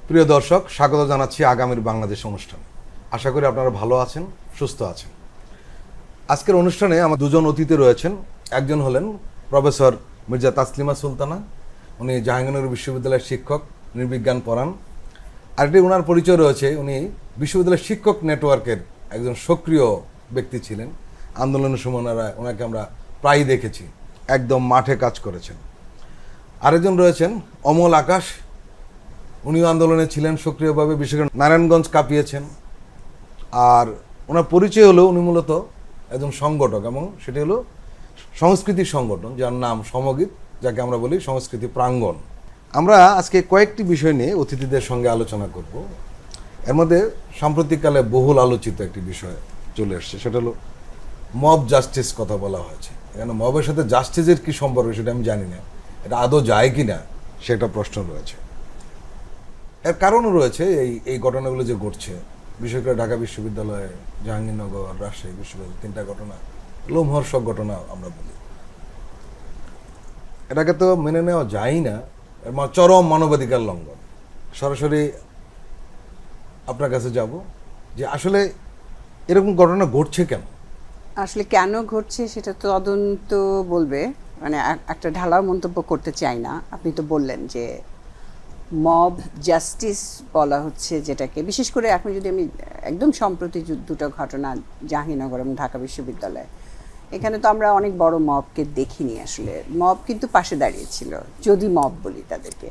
প্রিয় দর্শক, স্বাগত জানাচ্ছি আগামীর বাংলাদেশ অনুষ্ঠানে। আশা করি আপনারা ভালো আছেন, সুস্থ আছেন। আজকের অনুষ্ঠানে আমার দুজন অতিথি রয়েছেন। একজন হলেন প্রফেসর মির্জা তাসলিমা সুলতানা। উনি জাহাঙ্গীরনগর বিশ্ববিদ্যালয়ের শিক্ষক, নৃবিজ্ঞান পড়ান। আরেকটি ওনার পরিচয় রয়েছে, উনি বিশ্ববিদ্যালয়ের শিক্ষক নেটওয়ার্কের একজন সক্রিয় ব্যক্তি ছিলেন। আন্দোলনের সময় ওনাকে আমরা প্রায়ই দেখেছি, একদম মাঠে কাজ করেছেন। আরেকজন রয়েছেন অমল আকাশ। উনিও আন্দোলনে ছিলেন সক্রিয়ভাবে, বিশেষ করে নারায়ণগঞ্জ কাঁপিয়েছেন। আর ওনার পরিচয় হলো উনি মূলত একজন সংগঠক, এবং সেটি হলো সংস্কৃতি সংগঠন যার নাম সমগীত, যাকে আমরা বলি সংস্কৃতি প্রাঙ্গণ। আমরা আজকে কয়েকটি বিষয় নিয়ে অতিথিদের সঙ্গে আলোচনা করব। এর মধ্যে সাম্প্রতিককালে বহুল আলোচিত একটি বিষয় চলে এসছে, সেটা হলো মব জাস্টিস কথা বলা হয়েছে। এখানে মবের সাথে জাস্টিসের কী সম্পর্ক সেটা আমি জানি না, এটা আদৌ যায় কি না সেটা প্রশ্ন রয়েছে। এর কারণও রয়েছে এই ঘটনাগুলো যে ঘটছে, বিশেষ করে ঢাকা বিশ্ববিদ্যালয়ে, জাহাঙ্গীরনগর, রাজশাহী বিশ্ববিদ্যালয়, তিনটা ঘটনা লোমহর্ষক ঘটনা আমরা বলি। এটাকে তো মেনে নেওয়া যায় না, এর চরম মানবাধিকার লঙ্ঘন। সরাসরি আপনার কাছে যাব যে আসলে এরকম ঘটনা ঘটছে কেন, আসলে কেন ঘটছে সেটা তো তদন্ত বলবে। মানে একটা ঢালাও মন্তব্য করতে চাই না। আপনি তো বললেন যে মব জাস্টিস বলা হচ্ছে যেটাকে, বিশেষ করে এখন যদি আমি একদম সম্প্রতি দুটো ঘটনা, জাহাঙ্গীরনগর এবং ঢাকা বিশ্ববিদ্যালয়, এখানে তো আমরা অনেক বড় মবকে দেখিনি। আসলে মব কিন্তু পাশে দাঁড়িয়েছিল, যদি মব বলি তাদেরকে,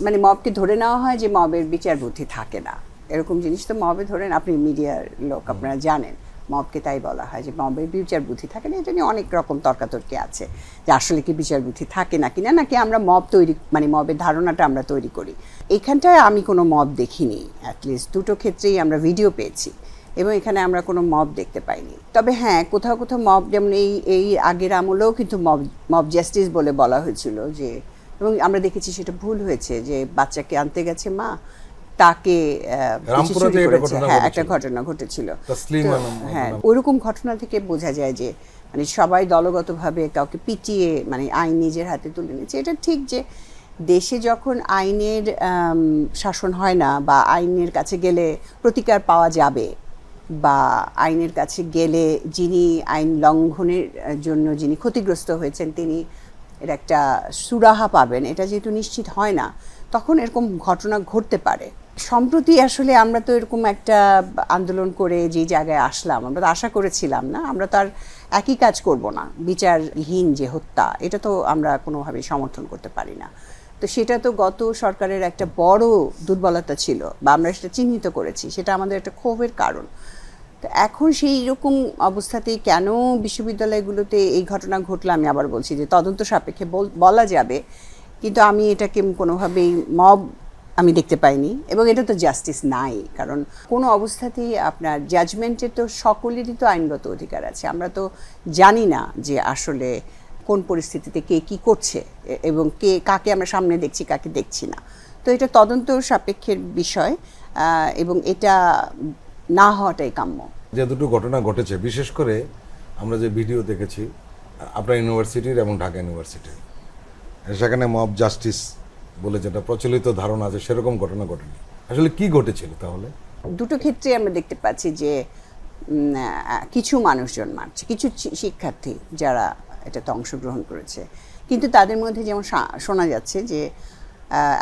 মানে মবকে ধরে নেওয়া হয় যে মবের বিচার বুদ্ধি থাকে না, এরকম জিনিস তো মবে ধরেন, আপনি মিডিয়ার লোক, আপনারা জানেন মবকে তাই বলা হয় যে মবের বিচার বুদ্ধি থাকে না। এটা নিয়ে অনেক রকম তর্কাতর্কি আছে যে আসলে কি বিচার বুদ্ধি থাকে না কিনা, নাকি আমরা মব তৈরি, মানে মবের ধারণাটা আমরা তৈরি করি। এখানটায় আমি কোনো মব দেখিনি, অ্যাটলিস্ট দুটো ক্ষেত্রেই আমরা ভিডিও পেয়েছি এবং এখানে আমরা কোনো মব দেখতে পাইনি। তবে হ্যাঁ, কোথাও কোথাও মব, যেমন এই আগের আমলেও কিন্তু মব জাস্টিস বলে বলা হয়েছিল যে, এবং আমরা দেখেছি সেটা ভুল হয়েছে, যে বাচ্চাকে আনতে গেছে মা, তাকে একটা ঘটনা ঘটেছিল। হ্যাঁ, ওইরকম ঘটনা থেকে বোঝা যায় যে মানে সবাই দলগতভাবে কাউকে পিটিয়ে মানে আইন নিজের হাতে তুলে নিচ্ছে। এটা ঠিক যে দেশে যখন আইনের শাসন হয় না, বা আইনের কাছে গেলে প্রতিকার পাওয়া যাবে, বা আইনের কাছে গেলে যিনি আইন লঙ্ঘনের জন্য যিনি ক্ষতিগ্রস্ত হয়েছেন তিনি এর একটা সুরাহা পাবেন, এটা যেহেতু নিশ্চিত হয় না, তখন এরকম ঘটনা ঘটতে পারে। সম্প্রতি আসলে আমরা তো এরকম একটা আন্দোলন করে যে জায়গায় আসলাম, আমরা তো আশা করেছিলাম না, আমরা তো আর একই কাজ করব না। বিচারহীন যে হত্যা, এটা তো আমরা কোনোভাবেই সমর্থন করতে পারি না। তো সেটা তো গত সরকারের একটা বড় দুর্বলতা ছিল, বা আমরা সেটা চিহ্নিত করেছি, সেটা আমাদের একটা ক্ষোভের কারণ। তো এখন সেই রকম অবস্থাতেই কেন বিশ্ববিদ্যালয়গুলোতে এই ঘটনা ঘটলো, আমি আবার বলছি যে তদন্ত সাপেক্ষে বলা যাবে, কিন্তু আমি এটাকে কোনোভাবেই মব আমি দেখতে পাইনি, এবং এটা তো জাস্টিস নাই। কারণ কোনো অবস্থাতেই আপনার জাজমেন্টে তো সকলেরই তো আইনগত অধিকার আছে। আমরা তো জানি না যে আসলে কোন পরিস্থিতিতে কে কী করছে, এবং কাকে আমরা সামনে দেখছি, কাকে দেখছি না। তো এটা তদন্ত সাপেক্ষের বিষয়, এবং এটা না হওয়াটাই কাম্য। যে দুটো ঘটনা ঘটেছে, বিশেষ করে আমরা যে ভিডিও দেখেছি আপনার ইউনিভার্সিটির এবং ঢাকা ইউনিভার্সিটির, সেখানে মব জাস্টিস বলে যেটা প্রচলিত ধারণা আছে, সেরকম ঘটনা ঘটেনি। আসলে কি ঘটেছিল তাহলে? দুটো ক্ষেত্রে আমরা দেখতে পাচ্ছি যে কিছু মানুষজন মারছে, কিছু শিক্ষার্থী যারা এটাতে অংশগ্রহণ করেছে, কিন্তু তাদের মধ্যে যেমন শোনা যাচ্ছে যে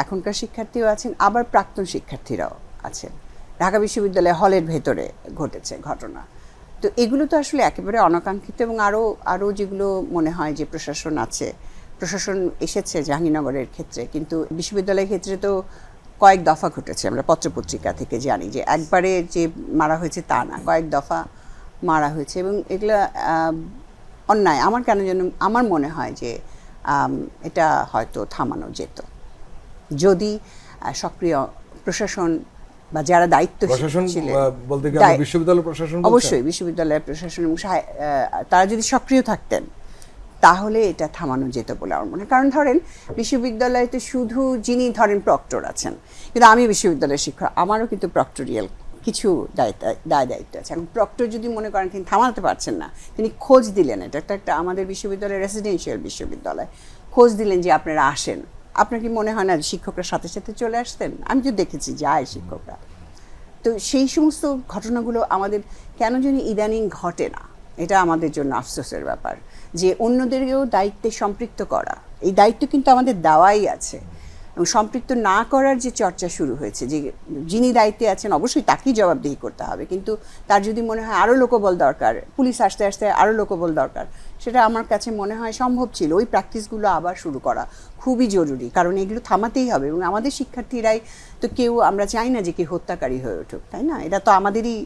এখনকার শিক্ষার্থীও আছেন, আবার প্রাক্তন শিক্ষার্থীরাও আছেন। ঢাকা বিশ্ববিদ্যালয় হলের ভেতরে ঘটেছে ঘটনা। তো এগুলো তো আসলে একেবারে অনাকাঙ্ক্ষিত, এবং আরও যেগুলো মনে হয় যে প্রশাসন এসেছে জাহাঙ্গীরনগরের ক্ষেত্রে, কিন্তু বিশ্ববিদ্যালয়ের ক্ষেত্রে তো কয়েক দফা ঘটেছে। আমরা পত্রপত্রিকা থেকে জানি যে একবারে যে মারা হয়েছে তা না, কয়েক দফা মারা হয়েছে, এবং এগুলো অন্যায়। আমার মনে হয় যে এটা হয়তো থামানো যেত যদি সক্রিয় প্রশাসন বা যারা দায়িত্বশীল ছিলেন, অবশ্যই বিশ্ববিদ্যালয়ের প্রশাসন এবং তারা যদি সক্রিয় থাকতেন, তাহলে এটা থামানো যেত বলে আমার মনে হয়। কারণ ধরেন বিশ্ববিদ্যালয়তে শুধু যিনি ধরেন প্রক্টর আছেন, কিন্তু আমি বিশ্ববিদ্যালয়ের শিক্ষক, আমারও কিন্তু প্রক্টোরিয়াল কিছু দায়িত্ব আছে। এখন প্রক্টর যদি মনে করেন তিনি থামাতে পারছেন না, তিনি খোঁজ দিলেন, এটা একটা আমাদের বিশ্ববিদ্যালয় রেসিডেন্সিয়াল বিশ্ববিদ্যালয়, খোঁজ দিলেন যে আপনারা আসেন, আপনার কি মনে হয় না শিক্ষকরা সাথে সাথে চলে আসতেন? আমি তো দেখেছি যায় শিক্ষকরা। তো সেই সমস্ত ঘটনাগুলো আমাদের কেন জানি ইদানিং ঘটে না, এটা আমাদের জন্য আফসোসের ব্যাপার। যে অন্যদেরকেও দায়িত্বে সম্পৃক্ত করা, এই দায়িত্ব কিন্তু আমাদের দেওয়াই আছে, এবং সম্পৃক্ত না করার যে চর্চা শুরু হয়েছে, যে যিনি দায়িত্বে আছেন অবশ্যই তাকেই জবাবদিহি করতে হবে, কিন্তু তার যদি মনে হয় আরও লোকবল দরকার, পুলিশ আসতে আসতে আরও লোকবল দরকার, সেটা আমার কাছে মনে হয় সম্ভব ছিল। ওই প্র্যাকটিসগুলো আবার শুরু করা খুবই জরুরি, কারণ এগুলো থামাতেই হবে। এবং আমাদের শিক্ষার্থীরাই তো কেউ, আমরা চাই না যে কেউ হত্যাকারী হয়ে উঠুক, তাই না? এটা তো আমাদেরই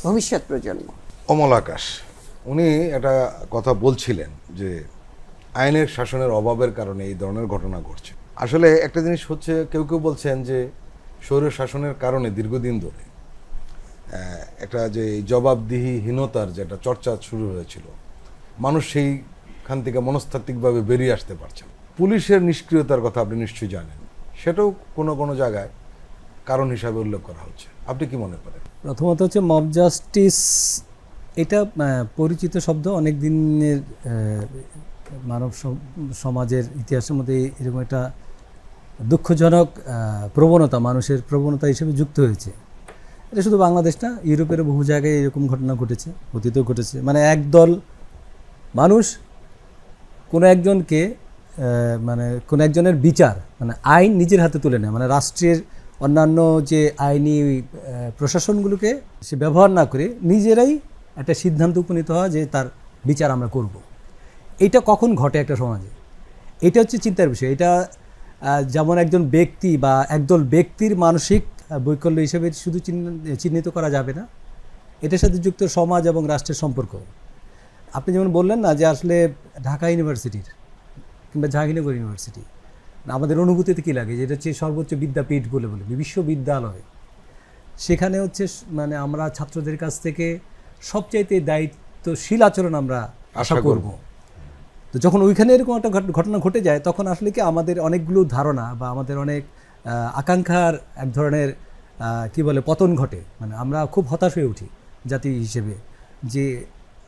ভবিষ্যৎ প্রজন্ম। অমল আকাশ, উনি একটা কথা বলছিলেন যে আইনের শাসনের অভাবের কারণে এই ধরনের ঘটনা ঘটছে। আসলে একটা জিনিস হচ্ছে, কেউ কেউ বলছেন যে স্বৈর শাসনের কারণে দীর্ঘদিন ধরে একটা যে জবাবদিহিহীনতার যেটা চর্চা শুরু হয়েছিল, মানুষ সেইখান থেকে মনস্তাত্ত্বিকভাবে বেরিয়ে আসতে পারছে না। পুলিশের নিষ্ক্রিয়তার কথা আপনি নিশ্চয়ই জানেন, সেটাও কোনো কোনো জায়গায় কারণ হিসাবে উল্লেখ করা হচ্ছে। আপনি কি মনে করেন? প্রথমত হচ্ছে মব জাস্টিস, এটা পরিচিত শব্দ, অনেক দিনের মানব সমাজের ইতিহাসের মধ্যে এরকম একটা দুঃখজনক প্রবণতা, মানুষের প্রবণতা হিসেবে যুক্ত হয়েছে। এটা শুধু বাংলাদেশ না, ইউরোপের বহু জায়গায় এরকম ঘটনা ঘটেছে, অতীতেও ঘটেছে। মানে একদল মানুষ কোনো একজনকে মানে কোনো একজনের বিচার, মানে আইন নিজের হাতে তুলে নেয়, মানে রাষ্ট্রের অন্যান্য যে আইনি প্রশাসনগুলোকে সে ব্যবহার না করে নিজেরাই একটা সিদ্ধান্ত উপনীত হওয়া যে তার বিচার আমরা করব। এটা কখন ঘটে একটা সমাজে? এটা হচ্ছে চিন্তার বিষয়। এটা যেমন একজন ব্যক্তি বা একদল ব্যক্তির মানসিক বৈকল্য হিসেবে শুধু চিহ্নিত করা যাবে না, এটার সাথে যুক্ত সমাজ এবং রাষ্ট্রের সম্পর্ক। আপনি যেমন বললেন না যে আসলে ঢাকা ইউনিভার্সিটির কিংবা জাহাঙ্গীরনগর ইউনিভার্সিটি, আমাদের অনুভূতিতে কী লাগে যে এটা হচ্ছে সর্বোচ্চ বিদ্যাপীঠ বলে বিশ্ববিদ্যালয়। সেখানে হচ্ছে মানে আমরা ছাত্রদের কাছ থেকে সবচাইতে দায়িত্বশীল আচরণ আমরা আশা করব। তো যখন ওইখানে এরকম একটা ঘটনা ঘটে যায়, তখন আসলে কি আমাদের অনেকগুলো ধারণা বা আমাদের অনেক আকাঙ্ক্ষার এক ধরনের কি বলে পতন ঘটে। মানে আমরা খুব হতাশ হয়ে উঠি জাতি হিসেবে, যে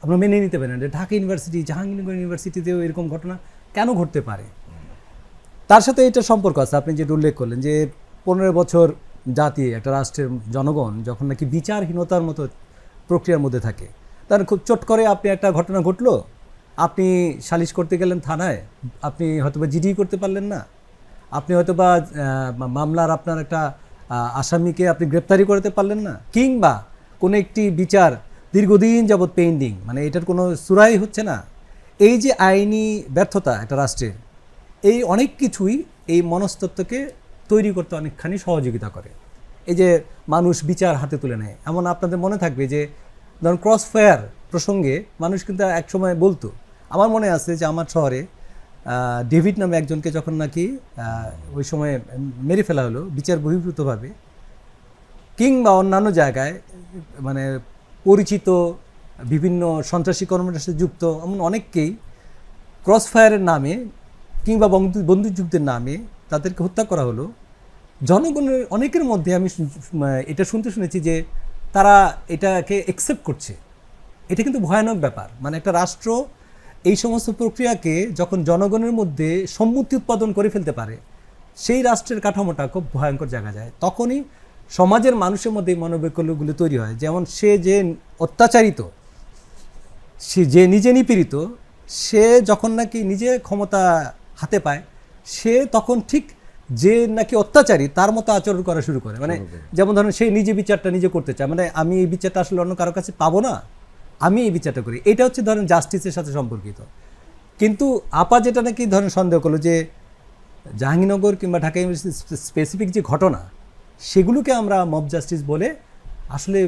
আমরা মেনে নিতে পারি না যে ঢাকা ইউনিভার্সিটি, জাহাঙ্গীরনগর ইউনিভার্সিটিতেও এরকম ঘটনা কেন ঘটতে পারে। তার সাথে এটা সম্পর্ক আছে, আপনি যেটা উল্লেখ করলেন যে 15 বছর জাতি, একটা রাষ্ট্রের জনগণ যখন নাকি বিচারহীনতার মতো প্রক্রিয়ার মধ্যে থাকে, তার খুব চট করে আপনি একটা ঘটনা ঘটলো, আপনি সালিশ করতে গেলেন থানায়, আপনি হয়তোবা জিডি করতে পারলেন না, আপনি হয়তোবা মামলার আপনার একটা আসামিকে আপনি গ্রেপ্তারি করতে পারলেন না, কিংবা কোনো একটি বিচার দীর্ঘদিন যাবৎ পেন্ডিং, মানে এটার কোনো সুরাই হচ্ছে না। এই যে আইনি ব্যর্থতা একটা রাষ্ট্রের, এই অনেক কিছুই এই মনস্তত্ত্বকে তৈরি করতে অনেকখানি সহযোগিতা করে। এই যে মানুষ বিচার হাতে তুলে নেয়, এমন আপনাদের মনে থাকবে যে ধরুন ক্রস ফায়ার প্রসঙ্গে মানুষ কিন্তু এক সময় বলতো, আমার মনে আছে যে আমার শহরে ডেভিড নামে একজনকে যখন নাকি ওই সময় মেরে ফেলা হলো বিচার বহির্ভূতভাবে, কিংবা অন্যান্য জায়গায় মানে পরিচিত বিভিন্ন সন্ত্রাসী কর্মকাণ্ডের সাথে যুক্ত এমন অনেককেই ক্রস ফায়ারের নামে কিংবা বন্দুকযুদ্ধের নামে তাদেরকে হত্যা করা হলো। জনগণের অনেকের মধ্যে আমি এটা শুনেছি যে তারা এটাকে অ্যাকসেপ্ট করছে। এটা কিন্তু ভয়ানক ব্যাপার। মানে একটা রাষ্ট্র এই সমস্ত প্রক্রিয়াকে যখন জনগণের মধ্যে সম্মতি উৎপাদন করে ফেলতে পারে, সেই রাষ্ট্রের কাঠামোটা খুব ভয়ঙ্কর জায়গা যায়। তখনই সমাজের মানুষের মধ্যে এই মনোবৈকল্যগুলো তৈরি হয়। যেমন সে যে অত্যাচারিত, সে যে নিজে নিপীড়িত, সে যখন নাকি নিজে ক্ষমতা হাতে পায়, সে তখন ঠিক যে নাকি অত্যাচারী তার মতো আচরণ করা শুরু করে। মানে যেমন ধরেন সে নিজে বিচারটা নিজে করতে চায়, মানে আমি এই বিচারটা আসলে অন্য কারোর কাছে পাবো না, আমি এই বিচারটা করি। এটা হচ্ছে ধরেন জাস্টিসের সাথে সম্পর্কিত। কিন্তু আপা যেটা নাকি ধরেন সন্দেহ করলো যে জাহাঙ্গীরনগর কিংবা ঢাকা ইউনিভার্সিটি স্পেসিফিক যে ঘটনা, সেগুলোকে আমরা মব জাস্টিস বলে আসলে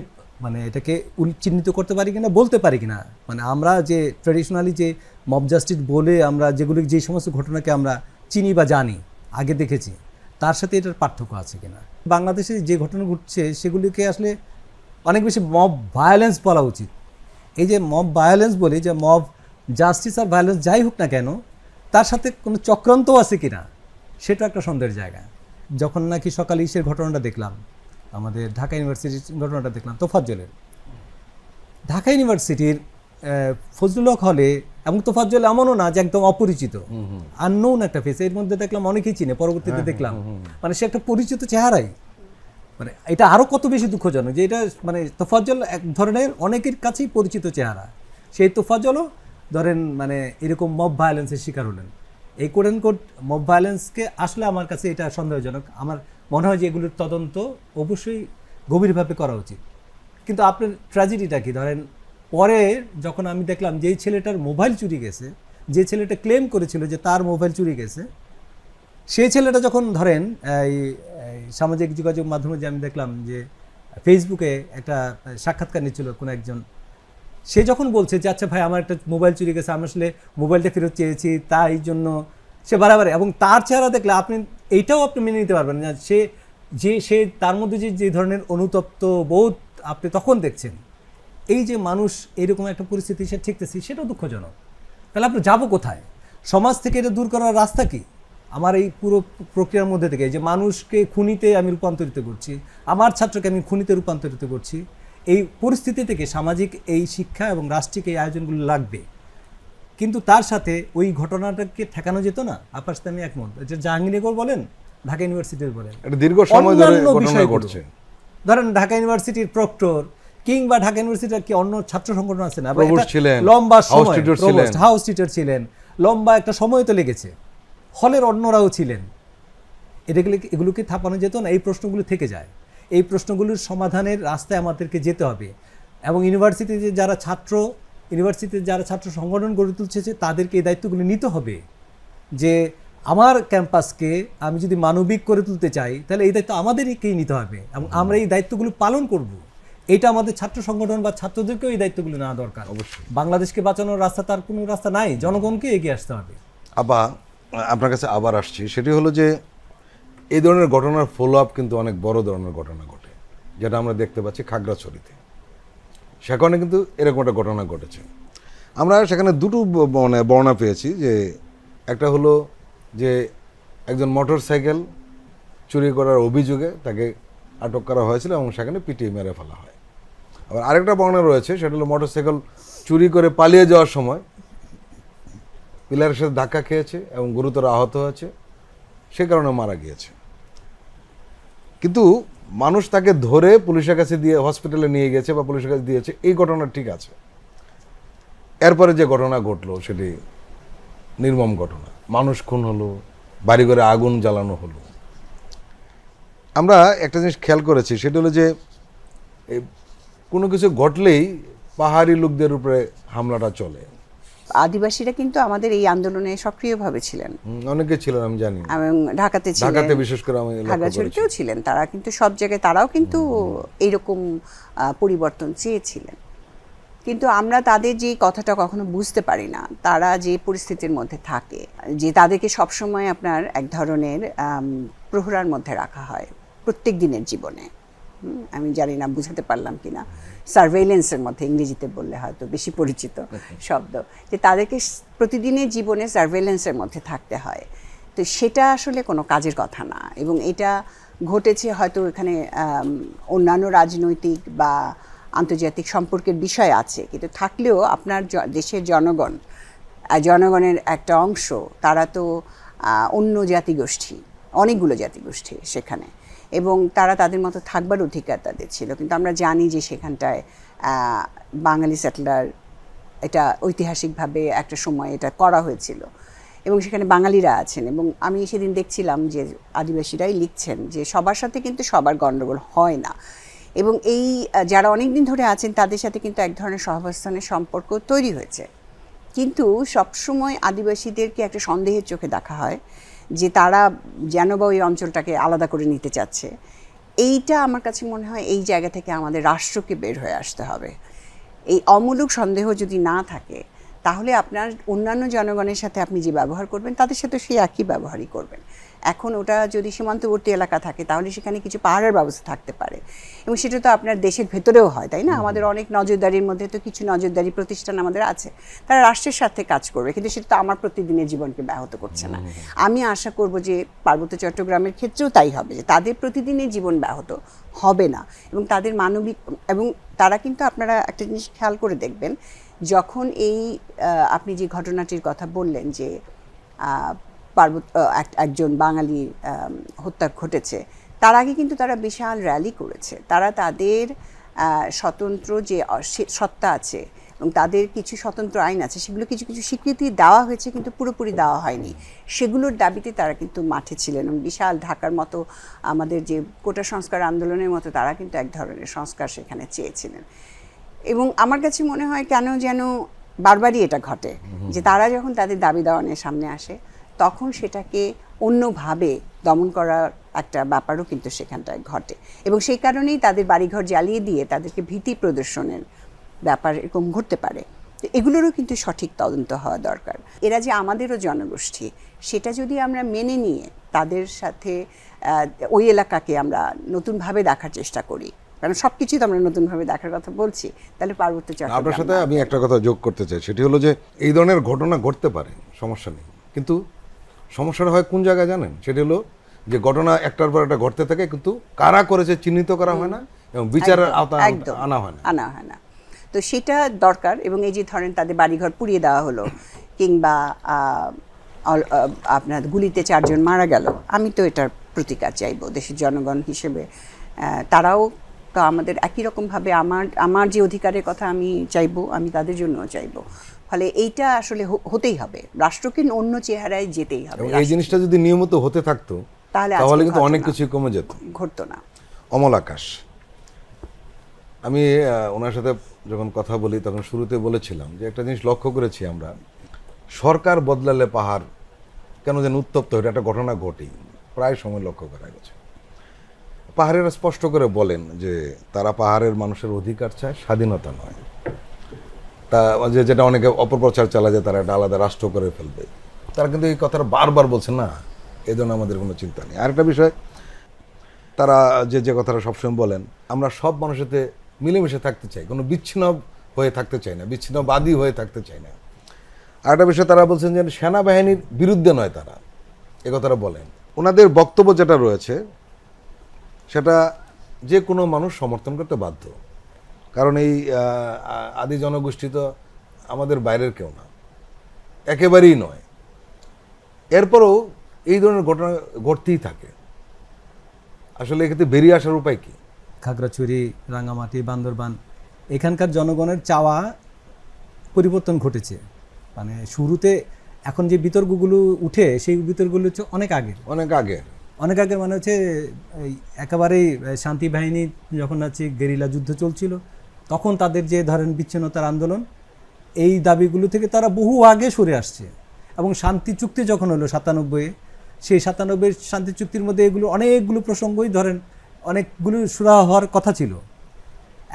মানে এটাকে চিহ্নিত করতে পারি কিনা, বলতে পারি কিনা। মানে আমরা যে ট্র্যাডিশনালি যে মব জাস্টিস বলে আমরা যেগুলি, যে সমস্ত ঘটনাকে আমরা চিনি বা জানি, আগে দেখেছি, তার সাথে এটার পার্থক্য আছে কিনা। বাংলাদেশে যে ঘটনা ঘটছে সেগুলিকে আসলে অনেক বেশি মব ভায়োলেন্স বলা উচিত। এই যে মব ভায়োলেন্স বলি, যে মব জাস্টিস আর ভায়োলেন্স যাই হোক না কেন, তার সাথে কোনো চক্রান্ত আছে কিনা সেটা একটা সন্দেহের জায়গা। যখন নাকি সকালে ইসের ঘটনাটা দেখলাম, আমাদের ঢাকা ইউনিভার্সিটির ঘটনাটা দেখলাম তোফাজ্জলের, ঢাকা ইউনিভার্সিটির ফজলুল হক হলে এবং তোফাজ্জল এমনও না যে একদম অপরিচিত, আননোন একটা ফেস। এর মধ্যে দেখলাম অনেকেই চিনে, পরবর্তীতে দেখলাম মানে সে একটা পরিচিত চেহারাই। মানে এটা আরো কত বেশি দুঃখজনক যে এটা মানে তোফাজ্জল এক ধরনের অনেকের কাছেই পরিচিত চেহারা, সেই তোফাজ্জলও ধরেন মানে এরকম মব ভায়োলেন্সের শিকার হলেন। এই কোট অ্যান্ড কোট মব ভায়োলেন্সকে আসলে আমার কাছে এটা সন্দেহজনক। আমার মনে হয় যে এগুলোর তদন্ত অবশ্যই গভীরভাবে করা উচিত। কিন্তু আপনার ট্র্যাজেডিটা কি, ধরেন পরে যখন আমি দেখলাম যে এই ছেলেটার মোবাইল চুরি গেছে, যে ছেলেটা ক্লেম করেছিল যে তার মোবাইল চুরি গেছে, সেই ছেলেটা যখন ধরেন এই সামাজিক যোগাযোগ মাধ্যমে যে আমি দেখলাম যে ফেসবুকে একটা সাক্ষাৎকার নিচ্ছিল কোনো একজন, সে যখন বলছে যে আচ্ছা ভাই আমার একটা মোবাইল চুরি গেছে, আমি আসলে মোবাইলটা ফেরত চেয়েছি তাই জন্য, সে বারবার, এবং তার চেহারা দেখলে আপনি এইটাও আপনি মেনে নিতে পারবেন না সে তার মধ্যে যে ধরনের অনুতপ্ত বোধ আপনি তখন দেখছেন। এই যে মানুষ এরকম একটা পরিস্থিতি সে ঠিকতেছি, সেটাও দুঃখজনক। তাহলে আপনি যাবো কোথায়? সমাজ থেকে এটা দূর করার রাস্তা কি? আমার এই পুরো প্রক্রিয়ার মধ্যে থেকে যে মানুষকে খুনিতে আমি রূপান্তরিত করছি, আমার ছাত্রকে আমি খুনিতে রূপান্তরিত করছি, এই পরিস্থিতি থেকে সামাজিক এই শিক্ষা এবং রাষ্ট্রিক এই আয়োজনগুলো লাগবে। কিন্তু তার সাথে ওই ঘটনাটাকে ঠেকানো যেত না। আপনার সাথে আমি একমত। এটা জাহাঙ্গীরনগর বলেন, ঢাকা ইউনিভার্সিটির বলেন, এটা দীর্ঘ সময় ধরে ঘটনা ঘটছে। ধরেন ঢাকা ইউনিভার্সিটির প্রক্টর কিংবা ঢাকা ইউনিভার্সিটির কি অন্য ছাত্র সংগঠন আছে না, লম্বা সময় হাউস টিচার ছিলেন, লম্বা একটা সময় তো লেগেছে, হলের অন্যরাও ছিলেন, এগুলোকে থাপানো যেত না? এই প্রশ্নগুলো থেকে যায়। এই প্রশ্নগুলোর সমাধানের রাস্তায় আমাদেরকে যেতে হবে। এবং ইউনিভার্সিটিতে যারা ছাত্র সংগঠন গড়ে তুলছে তাদেরকে এই দায়িত্বগুলো নিতে হবে যে আমার ক্যাম্পাসকে আমি যদি মানবিক করে তুলতে চাই তাহলে এই দায়িত্ব আমাদেরকেই নিতে হবে এবং আমরা এই দায়িত্বগুলো পালন করব। এটা আমাদের ছাত্র সংগঠন বা ছাত্রদেরকেও এই দায়িত্বগুলো নেওয়া দরকার। অবশ্যই বাংলাদেশকে বাঁচানোর রাস্তা, তার কোনো রাস্তা নাই, জনগণকে এগিয়ে আসতে হবে। আপনার কাছে আবার আসছি, সেটি হলো যে এই ধরনের ঘটনার ফলো আপ কিন্তু অনেক বড় ধরনের ঘটনা ঘটে, যেটা আমরা দেখতে পাচ্ছি খাগড়াছড়িতে। সেখানে কিন্তু এরকম একটা ঘটনা ঘটেছে। আমরা সেখানে দুটো মানে বর্ণনা পেয়েছি, যে একটা হলো যে একজন মোটরসাইকেল চুরি করার অভিযোগে তাকে আটক করা হয়েছিল এবং সেখানে পিটিয়ে মেরে ফেলা হয়। আবার আরেকটা বর্ণনা রয়েছে, সেটা হলো মোটরসাইকেল চুরি করে পালিয়ে যাওয়ার সময় পিলারের সাথে ধাক্কা খেয়েছে এবং গুরুতর আহত হয়েছে, সে কারণে মারা গিয়েছে। কিন্তু মানুষ তাকে ধরে পুলিশের কাছে দিয়ে হসপিটালে নিয়ে গেছে বা পুলিশের কাছে দিয়েছে, এই ঘটনা ঠিক আছে। এরপরে যে ঘটনা ঘটলো সেটি নির্মম ঘটনা, মানুষ খুন হলো, বাড়িঘরে আগুন জ্বালানো হলো। আমরা একটা জিনিস খেয়াল করেছি, সেটা হলো যে কোনো কিছু ঘটলেই পাহাড়ি লোকদের উপরে হামলাটা চলে। আদিবাসীরা কিন্তু আমাদের এই আন্দোলনে সক্রিয়ভাবে ছিলেন, অনেকে ছিলেন আমি জানি, এবং ঢাকাতে বিশেষ করে আমি খাগড়াছড়িতেও ছিলেন। তারা কিন্তু সব জায়গায় তারাও কিন্তু এইরকম পরিবর্তন চেয়েছিলেন। কিন্তু আমরা তাদের যে কথাটা কখনো বুঝতে পারি না, তারা যে পরিস্থিতির মধ্যে থাকে, যে তাদেরকে সবসময় আপনার এক ধরনের প্রহরার মধ্যে রাখা হয় প্রত্যেক দিনের জীবনে। আমি জানি না বুঝাতে পারলাম কিনা, সার্ভেইলেন্সের মধ্যে ইংরেজিতে বললে হয়তো বেশি পরিচিত শব্দ, যে তাদেরকে প্রতিদিনের জীবনে সার্ভেইলেন্সের মধ্যে থাকতে হয়। তো সেটা আসলে কোনো কাজের কথা না। এবং এটা ঘটেছে হয়তো এখানে অন্যান্য রাজনৈতিক বা আন্তর্জাতিক সম্পর্কের বিষয় আছে, কিন্তু থাকলেও আপনার দেশের জনগণের একটা অংশ, তারা তো অন্য জাতিগোষ্ঠী, অনেকগুলো জাতিগোষ্ঠী সেখানে, এবং তারা তাদের মতো থাকবার অধিকার তাদের ছিল। কিন্তু আমরা জানি যে সেখানটায় বাঙালি সেটলার, এটা ঐতিহাসিকভাবে একটা সময় এটা করা হয়েছিল এবং সেখানে বাঙালিরা আছেন। এবং আমি সেদিন দেখছিলাম যে আদিবাসীরাই লিখছেন যে সবার সাথে কিন্তু সবার গণ্ডগোল হয় না, এবং এই যারা অনেক দিন ধরে আছেন তাদের সাথে কিন্তু এক ধরনের সহাবস্থানের সম্পর্ক তৈরি হয়েছে। কিন্তু সবসময় আদিবাসীদেরকে একটা সন্দেহের চোখে দেখা হয় যে তারা যেন বা ওই অঞ্চলটাকে আলাদা করে নিতে চাচ্ছে। এইটা আমার কাছে মনে হয় এই জায়গা থেকে আমাদের রাষ্ট্রকে বের হয়ে আসতে হবে। এই অমূলক সন্দেহ যদি না থাকে তাহলে আপনার অন্যান্য জনগণের সাথে আপনি যে ব্যবহার করবেন তাদের সাথে সেই একই ব্যবহারই করবেন। এখন ওটা যদি সীমান্তবর্তী এলাকা থাকে তাহলে সেখানে কিছু পাহাড়ের ব্যবস্থা থাকতে পারে, এবং সেটা তো আপনার দেশের ভেতরেও হয়, তাই না? আমাদের অনেক নজরদারির মধ্যে তো কিছু নজরদারি প্রতিষ্ঠান আমাদের আছে, তারা রাষ্ট্রের সাথে কাজ করবে, কিন্তু সেটা তো আমার প্রতিদিনের জীবনকে ব্যাহত করছে না। আমি আশা করব যে পার্বত্য চট্টগ্রামের ক্ষেত্রেও তাই হবে, যে তাদের প্রতিদিনের জীবন ব্যাহত হবে না, এবং তাদের মানবিক, এবং তারা কিন্তু আপনারা একটা জিনিস খেয়াল করে দেখবেন যখন এই আপনি যে ঘটনাটির কথা বললেন যে একজন বাঙালি হত্যা ঘটেছে, তার আগে কিন্তু তারা বিশাল র্যালি করেছে। তারা তাদের স্বতন্ত্র যে সত্তা আছে এবং তাদের কিছু স্বতন্ত্র আইন আছে, সেগুলো কিছু কিছু স্বীকৃতি দেওয়া হয়েছে কিন্তু পুরোপুরি দেওয়া হয়নি। সেগুলোর দাবিতে তারা কিন্তু মাঠে ছিলেন এবং বিশাল ঢাকার মতো আমাদের যে কোটা সংস্কার আন্দোলনের মতো তারা কিন্তু এক ধরনের সংস্কার সেখানে চেয়েছিলেন। এবং আমার কাছে মনে হয় কেন যেন বারবারই এটা ঘটে যে তারা যখন তাদের দাবি দেওয়া নিয়ে সামনে আসে তখন সেটাকে অন্যভাবে দমন করার একটা ব্যাপারও কিন্তু সেখানটায় ঘটে, এবং সেই কারণেই তাদের বাড়িঘর জ্বালিয়ে দিয়ে তাদেরকে ভীতি প্রদর্শনের ব্যাপার এরকম ঘটতে পারে। তো এগুলোরও কিন্তু সঠিক তদন্ত হওয়া দরকার। এরা যে আমাদেরও জনগোষ্ঠী, সেটা যদি আমরা মেনে নিয়ে তাদের সাথে ওই এলাকাকে আমরা নতুনভাবে দেখার চেষ্টা করি, কারণ সব কিছুই তো আমরা নতুনভাবে দেখার কথা বলছি, তাহলে পার্বত্য চট্টগ্রাম। আপনার সাথে আমি একটা কথা যোগ করতে চাই, সেটি হলো যে এই ধরনের ঘটনা ঘটতে পারে, সমস্যা নেই, কিন্তু সমস্যাটা হয় কোন জায়গায় জানেন? সেটি হলো যে ঘটনা একটার পর একটা ঘটতে থাকে কিন্তু কারা করেছে চিহ্নিত করা হয় না এবং বিচারের আওতায় আনা হয় না। তো সেটা দরকার। এবং এই যে ধরেন তাদের বাড়িঘর পুড়িয়ে দেওয়া হলো কিংবা আপনার গুলিতে 4 জন মারা গেল, আমি তো এটার প্রতিকার চাইবো দেশের জনগণ হিসেবে। তারাও তো আমাদের একই রকমভাবে আমার যে অধিকারের কথা আমি চাইবো, আমি তাদের জন্যও চাইবো। ফলে এইটা আসলে হতেই হবে, রাষ্ট্রকে অন্য চেহারায় যেতেই হবে। এই জিনিসটা যদি নিয়মিত হতে থাকতো তাহলে কিন্তু অনেক কিছু কমে যেত, ঘটতো না। অমল আকাশ, আমি ওনার সাথে যখন কথা বলি তখন শুরুতে বলেছিলাম যে একটা জিনিস লক্ষ্য করেছি আমরা, সরকার বদলালে পাহাড় কেন যেন উত্তপ্ত হয়, একটা ঘটনা ঘটেই প্রায় সময় লক্ষ্য করা গেছে। পাহাড়েরা স্পষ্ট করে বলেন যে তারা পাহাড়ের মানুষের অধিকার চায়, স্বাধীনতা নয়। তা যেটা অনেকে অপপ্রচার চালা যায় তারা একটা আলাদা রাষ্ট্র করে ফেলবে, তারা কিন্তু এই কথাটা বারবার বলছে না, এই জন্য আমাদের কোনো চিন্তা নেই। আরেকটা বিষয়, তারা যে কথাটা সবসময় বলেন, আমরা সব মানুষের সাথে মিলেমিশে থাকতে চাই, কোনো বিচ্ছিন্ন হয়ে থাকতে চাই না, বিচ্ছিন্নবাদী হয়ে থাকতে চাই না। আরেকটা বিষয় তারা বলছেন যে সেনাবাহিনীর বিরুদ্ধে নয়, তারা এ কথাটা বলেন। ওনাদের বক্তব্য যেটা রয়েছে সেটা যে কোনো মানুষ সমর্থন করতে বাধ্য, কারণ এই আদি জনগোষ্ঠী তো আমাদের বাইরের কেউ না, একেবারেই নয়। এরপরেও এই ধরনের ঘটনা ঘটতেই থাকে। আসলে এক্ষেত্রে বেরিয়ে আসার উপায় কি? খাগড়াছড়ি, রাঙামাটি, বান্দরবান, এখানকার জনগণের চাওয়া পরিবর্তন ঘটেছে। মানে শুরুতে এখন যে বিতর্কগুলো উঠে, সেই বিতর্কগুলো হচ্ছে অনেক আগের মানে হচ্ছে এই একেবারেই শান্তি বাহিনী যখন আছে গেরিলা যুদ্ধ চলছিল, তখন তাদের যে ধরেন বিচ্ছিন্নতার আন্দোলন, এই দাবিগুলো থেকে তারা বহু আগে সরে আসছে। এবং শান্তি চুক্তি যখন হলো 97, সেই 97 শান্তি চুক্তির মধ্যে এগুলো অনেকগুলো প্রসঙ্গই ধরেন অনেকগুলো সুরাহা হওয়ার কথা ছিল।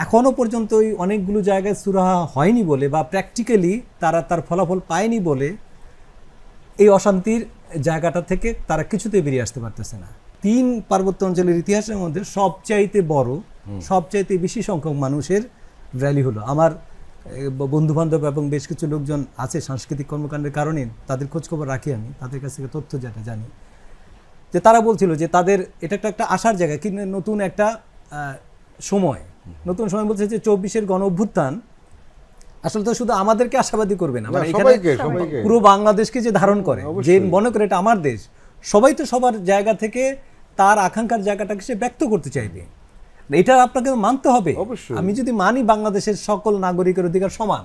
এখনও পর্যন্ত ওই অনেকগুলো জায়গায় সুরাহা হয়নি বলে বা প্র্যাকটিক্যালি তারা তার ফলাফল পায়নি বলে এই অশান্তির জায়গাটা থেকে তারা কিছুতেই বেরিয়ে আসতে পারতেছে না। 3 পার্বত্য অঞ্চলের ইতিহাসের মধ্যে সবচাইতে বড়, সবচাইতে বেশি সংখ্যক মানুষের র্যালি হলো। আমার বন্ধুবান্ধব এবং বেশ কিছু লোকজন আছে সাংস্কৃতিক কর্মকাণ্ডের কারণে, তাদের খোঁজখবর রাখি আমি, তাদের কাছ থেকে তথ্য যেটা জানি, যে তারা বলছিল যে তাদের এটা একটা আশার জায়গা, কিন্তু নতুন একটা সময় বলছে যে 24-এর গণ অভ্যুত্থান আসলে তো শুধু আমাদেরকে আশাবাদী করবে না, মানে এখানে পুরো বাংলাদেশকে যে ধারণ করে, যে মনে করে এটা আমার দেশ, সবাই তো সবার জায়গা থেকে তার আকাঙ্ক্ষার জায়গাটাকে সে ব্যক্ত করতে চাইবে। এটা আপনাকে মানতে হবে। আমি যদি মানি বাংলাদেশের সকল নাগরিকের অধিকার সমান,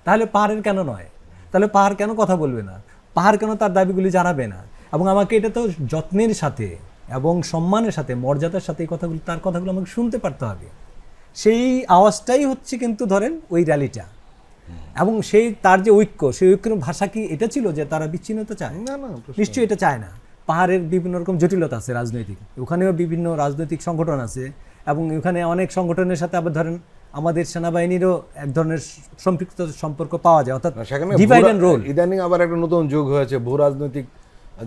তাহলে পাহাড়ের কেন নয়? তাহলে পাহাড় কেন কথা বলবে না? পাহাড় কেন তার দাবিগুলি জানাবে না? এবং আমাকে এটা তো যত্নের সাথে এবং সম্মানের সাথে, মর্যাদার সাথে এই কথাগুলো, তার কথাগুলো আমাকে শুনতে পারতে হবে। সেই আওয়াজটাই হচ্ছে কিন্তু ধরেন ওই র্যালিটা। এবং সেই তার যে ঐক্য, সেই ঐক্যের ভাষা কি এটা ছিল যে তারা বিচ্ছিন্নতা চায়? না, নিশ্চয়ই এটা চায় না। পাহাড়ের বিভিন্ন রকম জটিলতা আছে রাজনৈতিক, ওখানেও বিভিন্ন রাজনৈতিক সংগঠন আছে এবং ওখানে অনেক সংগঠনের সাথে আবার ধরেন আমাদের সেনাবাহিনীরও এক ধরনের সম্পৃক্ত সম্পর্ক পাওয়া যায়, অর্থাৎ ডিভাইড এন্ড রোল। ইদানিং আবার একটা নতুন যোগ হয়েছে, ভূ রাজনৈতিক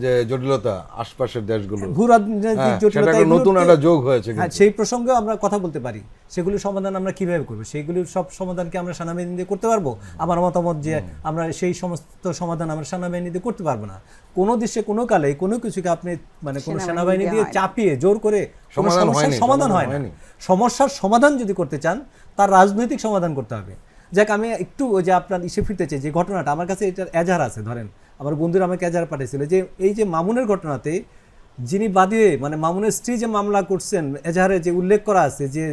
যে জটিলতা আশপাশের দেশগুলো, ভূ রাজনৈতিক জটিলতা, নতুন একটা যোগ হয়েছে। সেই প্রসঙ্গে আমরা কথা বলতে পারি, সেগুলির সমাধান আমরা কিভাবে করবো, সেইগুলির সব সমাধানকে আমরা সেনাবাহিনী দিয়ে করতে পারবো? আমার মতামত যে আমরা সেই সমস্ত সমাধান আমরা সেনাবাহিনী দিয়ে করতে পারবো না। কোনো দেশে কোনো কালে কোনো কিছুকে আপনি মানে কোনো সেনাবাহিনী দিয়ে চাপিয়ে জোর করে সমাধান হয় না। সমস্যার সমাধান যদি করতে চান, তার রাজনৈতিক সমাধান করতে হবে। যাক আমি একটু ওই যে আপনার ইসে ফিরতে চাই, যে ঘটনাটা আমার কাছে এটার এজাহার আছে। ধরেন আমার বন্ধুরা আমাকে এজাহার পাঠিয়েছিল যে এই যে মামুনের ঘটনাতে যিনি বাদী, মানে মামুনের স্ত্রী যে মামলা করছেন, এজাহারে যে উল্লেখ করা আছে যে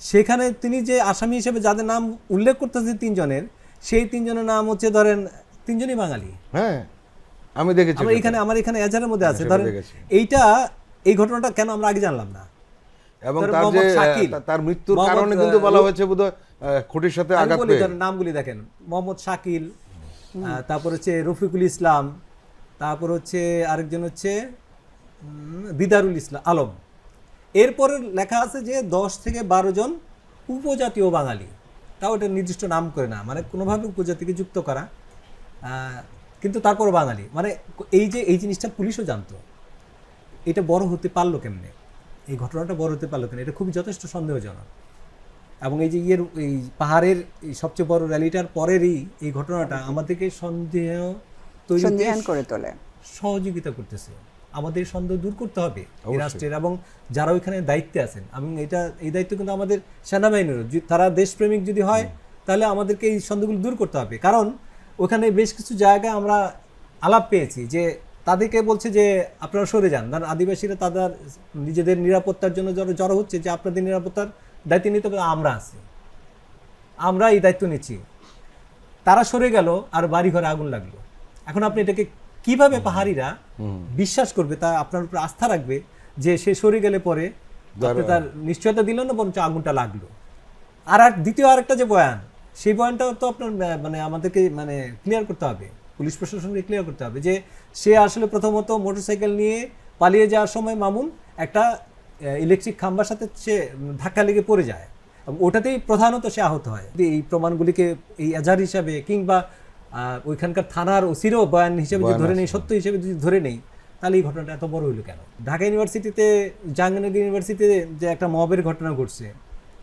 সেখানে তিনি যে আসামি হিসেবে যাদের নাম উল্লেখ করতেছেন 3 জনের, সেই 3 জনের নাম হচ্ছে ধরেন 3 জনই বাঙালি। হ্যাঁ আমি দেখেছি, আমার এখানে এজাহারের মধ্যে আছে। ধরেন এই ঘটনাটা কেন আমরা আগে জানলাম না? এবং তার মৃত্যুর কারণে কিন্তু বলা হয়েছে বোধহয় খুঁটির সাথে আঘাত পেয়ে। নামগুলি দেখেন, মোহাম্মদ শাকিল, তারপর হচ্ছে রফিকুল ইসলাম, তারপর হচ্ছে আরেকজন হচ্ছে দিদারুল ইসলাম আলম। এরপরে লেখা আছে যে 10 থেকে 12 জন উপজাতীয় বাঙালি, তাও এটা নির্দিষ্ট নাম করে না, মানে কোনোভাবে উপজাতিকে যুক্ত করা, কিন্তু তারপরও বাঙালি। মানে এই জিনিসটা পুলিশও জানতো। এটা বড় হতে পারলো কেমনে, এই ঘটনাটা বড় হতে পারলো কেন, এটা খুবই যথেষ্ট সন্দেহজনক। এবং এই যে এই পাহাড়ের এই সবচেয়ে বড় র্যালিটার পরেরই এই ঘটনাটা আমাদেরকে সন্দেহান করে তোলে, সহযোগিতা করতেছে। আমাদের সন্দেহ দূর করতে হবে এই রাষ্ট্রের এবং যারা ওইখানে দায়িত্বে আছেন। এবং এই দায়িত্ব কিন্তু আমাদের সেনাবাহিনীরও। তারা দেশপ্রেমিক যদি হয় তাহলে আমাদেরকে এই সন্দেহগুলো দূর করতে হবে। কারণ ওখানে বেশ কিছু জায়গায় আমরা আলাপ পেয়েছি যে তাদেরকে বলছে যে আপনারা সরে যান, কারণ আদিবাসীরা তাদের নিজেদের নিরাপত্তার জন্য জড়ো হচ্ছে যে আপনাদের নিরাপত্তার দায়িত্ব নিতে হবে, আমরা আছি, আমরা এই দায়িত্ব নিচ্ছি। তারা সরে গেল আর বাড়িঘরে আগুন লাগলো। এখন আপনি এটাকে কিভাবে পাহাড়িরা বিশ্বাস করবে, তা আপনার উপর আস্থা রাখবে যে সে সরে গেলে পরে আপনি তার নিশ্চয়তা দিল না, বরঞ্চ আগুনটা লাগলো। আর দ্বিতীয় আরেকটা যে বয়ান, সেই বয়ানটাও তো আপনার মানে আমাদেরকে মানে ক্লিয়ার করতে হবে, পুলিশ প্রশাসনকে ক্লিয়ার করতে হবে যে সে আসলে প্রথমত মোটরসাইকেল নিয়ে পালিয়ে যাওয়ার সময় মামুন একটা ইলেকট্রিক খাম্বার সাথে সে ধাক্কা লেগে পড়ে যায়, ওটাতেই প্রধানত সে আহত হয়। এই প্রমাণগুলিকে এই এজাহার হিসাবে কিংবা ওইখানকার থানার ওসিরও বয়ান হিসেবে যদি ধরে নেই, সত্য হিসেবে যদি ধরে নেই, তাহলে এই ঘটনাটা এত বড় হইলো কেন? ঢাকা ইউনিভার্সিটিতে, জাহাঙ্গীরনগর ইউনিভার্সিটিতে যে একটা মবের ঘটনা ঘটছে,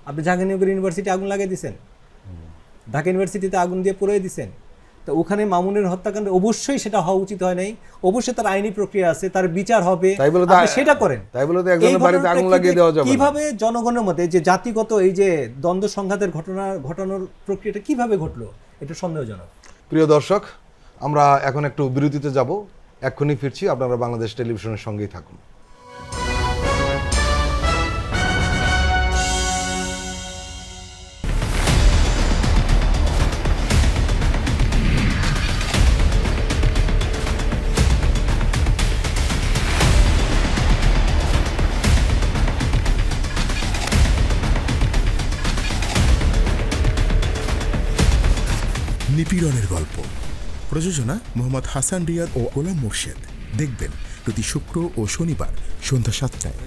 আপনি জাহাঙ্গীরনগর ইউনিভার্সিটি আগুন লাগিয়ে দিচ্ছেন, ঢাকা ইউনিভার্সিটিতে আগুন দিয়ে পুড়িয়ে দিচ্ছেন। তো ওখানে মামুনের হত্যাকাণ্ড অবশ্যই সেটা হওয়া উচিত হয় নাই, অবশ্যই তার আইনি প্রক্রিয়া আছে, তার বিচার হবে, সেটা করেন। কিভাবে জনগণের মধ্যে যে জাতিগত এই যে দ্বন্দ্ব সংঘাতের ঘটানোর প্রক্রিয়াটা কিভাবে ঘটলো, এটা সন্দেহজনক। প্রিয় দর্শক, আমরা এখন একটু বিরতিতে যাব, এক্ষুনি ফিরছি। আপনারা বাংলাদেশ টেলিভিশনের সঙ্গেই থাকুন। নিপীড়নের গল্প, প্রযোজনা মোহাম্মদ হাসান রিয়াদ ও গোলাম মোর্শেদ। দেখবেন প্রতি শুক্র ও শনিবার সন্ধ্যা 7টায়।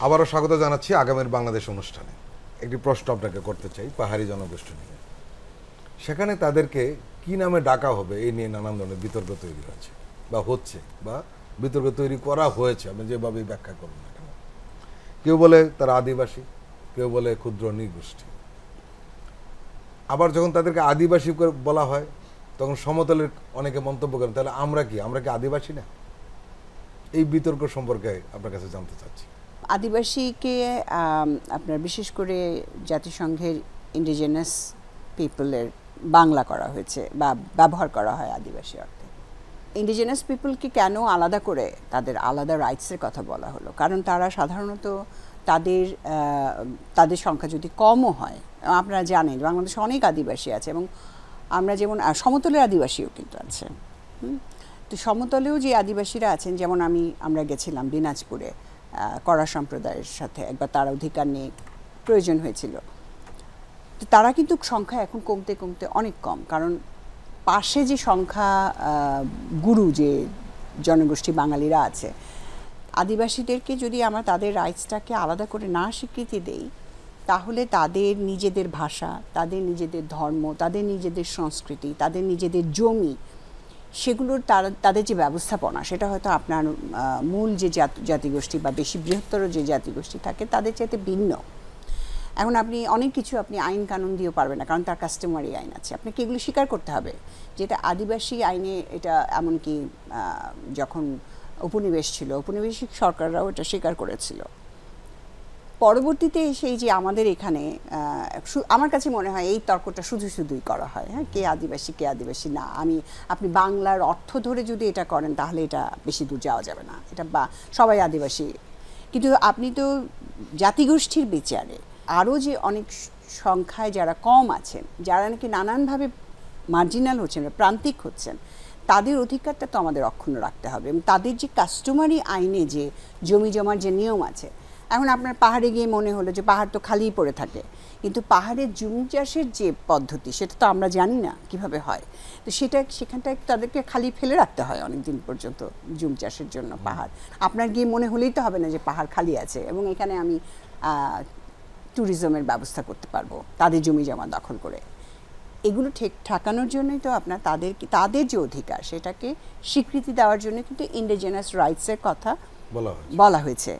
আবারও স্বাগত জানাচ্ছি আগামীর বাংলাদেশ অনুষ্ঠানে। একটি প্রশ্ন আপনাকে করতে চাই পাহাড়ি জনগোষ্ঠী নিয়ে। সেখানে তাদেরকে কি নামে ডাকা হবে এই নিয়ে নানান ধরনের বিতর্ক তৈরি হয়েছে বা হচ্ছে, বা বিতর্ক তৈরি করা হয়েছে, আপনি যেভাবেই ব্যাখ্যা করুন না কেন। কেউ বলে তারা আদিবাসী, কেউ বলে ক্ষুদ্র নৃগোষ্ঠী। আবার যখন তাদেরকে আদিবাসী করে বলা হয় তখন সমতলের অনেকে মন্তব্য করেন তাহলে আমরা কি আদিবাসী না? এই বিতর্ক সম্পর্কে আপনার কাছে জানতে চাচ্ছি। আদিবাসীকে আপনার বিশেষ করে জাতিসংঘের ইন্ডিজিনাস পিপলের বাংলা করা হয়েছে বা ব্যবহার করা হয় আদিবাসী অর্থে। ইন্ডিজিনাস পিপলকে কেন আলাদা করে তাদের আলাদা রাইটসের কথা বলা হলো? কারণ তারা সাধারণত তাদের সংখ্যা যদি কমও হয়, আপনারা জানেন বাংলাদেশে অনেক আদিবাসী আছে এবং আমরা যেমন সমতলের আদিবাসীও কিন্তু আছে। তো সমতলেও যে আদিবাসীরা আছেন, যেমন আমরা গেছিলাম দিনাজপুরে কড়া সম্প্রদায়ের সাথে একবার, তার অধিকার নিয়ে প্রয়োজন হয়েছিল। তো তারা কিন্তু সংখ্যা এখন কমতে কমতে অনেক কম, কারণ পাশে যে সংখ্যা গুরু যে জনগোষ্ঠী বাঙালিরা আছে, আদিবাসীদেরকে যদি আমরা তাদের রাইটসটাকে আলাদা করে না স্বীকৃতি দেই, তাহলে তাদের নিজেদের ভাষা, তাদের নিজেদের ধর্ম, তাদের নিজেদের সংস্কৃতি, তাদের নিজেদের জমি, সেগুলোর তাদের যে ব্যবস্থাপনা, সেটা হয়তো আপনার মূল যে জাতিগোষ্ঠী বা বেশি বৃহত্তর যে জাতিগোষ্ঠী থাকে তাদের চাইতে ভিন্ন। এখন আপনি অনেক কিছু আইন কানুন দিয়েও পারবেন না, কারণ তার কাস্টমারি আইন আছে, আপনাকে এগুলো স্বীকার করতে হবে। যেটা আদিবাসী আইনে, এটা এমনকি যখন উপনিবেশ ছিল, উপনিবেশিক সরকাররাও এটা স্বীকার করেছিল। পরবর্তীতে সেই যে আমাদের এখানে আমার কাছে মনে হয় এই তর্কটা শুধুই করা হয়, হ্যাঁ, কে আদিবাসী না। আপনি বাংলার অর্থ ধরে যদি এটা করেন তাহলে এটা বেশি দূর যাওয়া যাবে না, এটা বা সবাই আদিবাসী। কিন্তু আপনি তো জাতিগোষ্ঠীর বিচারে আরও যে অনেক সংখ্যায় যারা কম আছেন, যারা নাকি নানানভাবে মার্জিনাল হচ্ছেন, প্রান্তিক হচ্ছেন, তাদের অধিকারটা তো আমাদের অক্ষুণ্ণ রাখতে হবে। এবং তাদের যে কাস্টমারি আইনে যে জমি জমার যে নিয়ম আছে, এখন আপনার পাহাড়ে গিয়ে মনে হলো যে পাহাড় তো খালিই পড়ে থাকে, কিন্তু পাহাড়ের জুম চাষের যে পদ্ধতি সেটা তো আমরা জানি না কিভাবে হয়। তো সেখানটায় তাদেরকে খালি ফেলে রাখতে হয় অনেক দিন পর্যন্ত জুম চাষের জন্য পাহাড়। আপনার গিয়ে মনে হলেই তো হবে না যে পাহাড় খালি আছে এবং এখানে আমি ট্যুরিজমের ব্যবস্থা করতে পারবো তাদের জমি জমা দখল করে। এগুলো ঠিক ঠেকানোর জন্যই তো আপনার তাদের যে অধিকার সেটাকে স্বীকৃতি দেওয়ার জন্য কিন্তু ইন্ডিজিনাস রাইটসের কথা বলা হয়েছে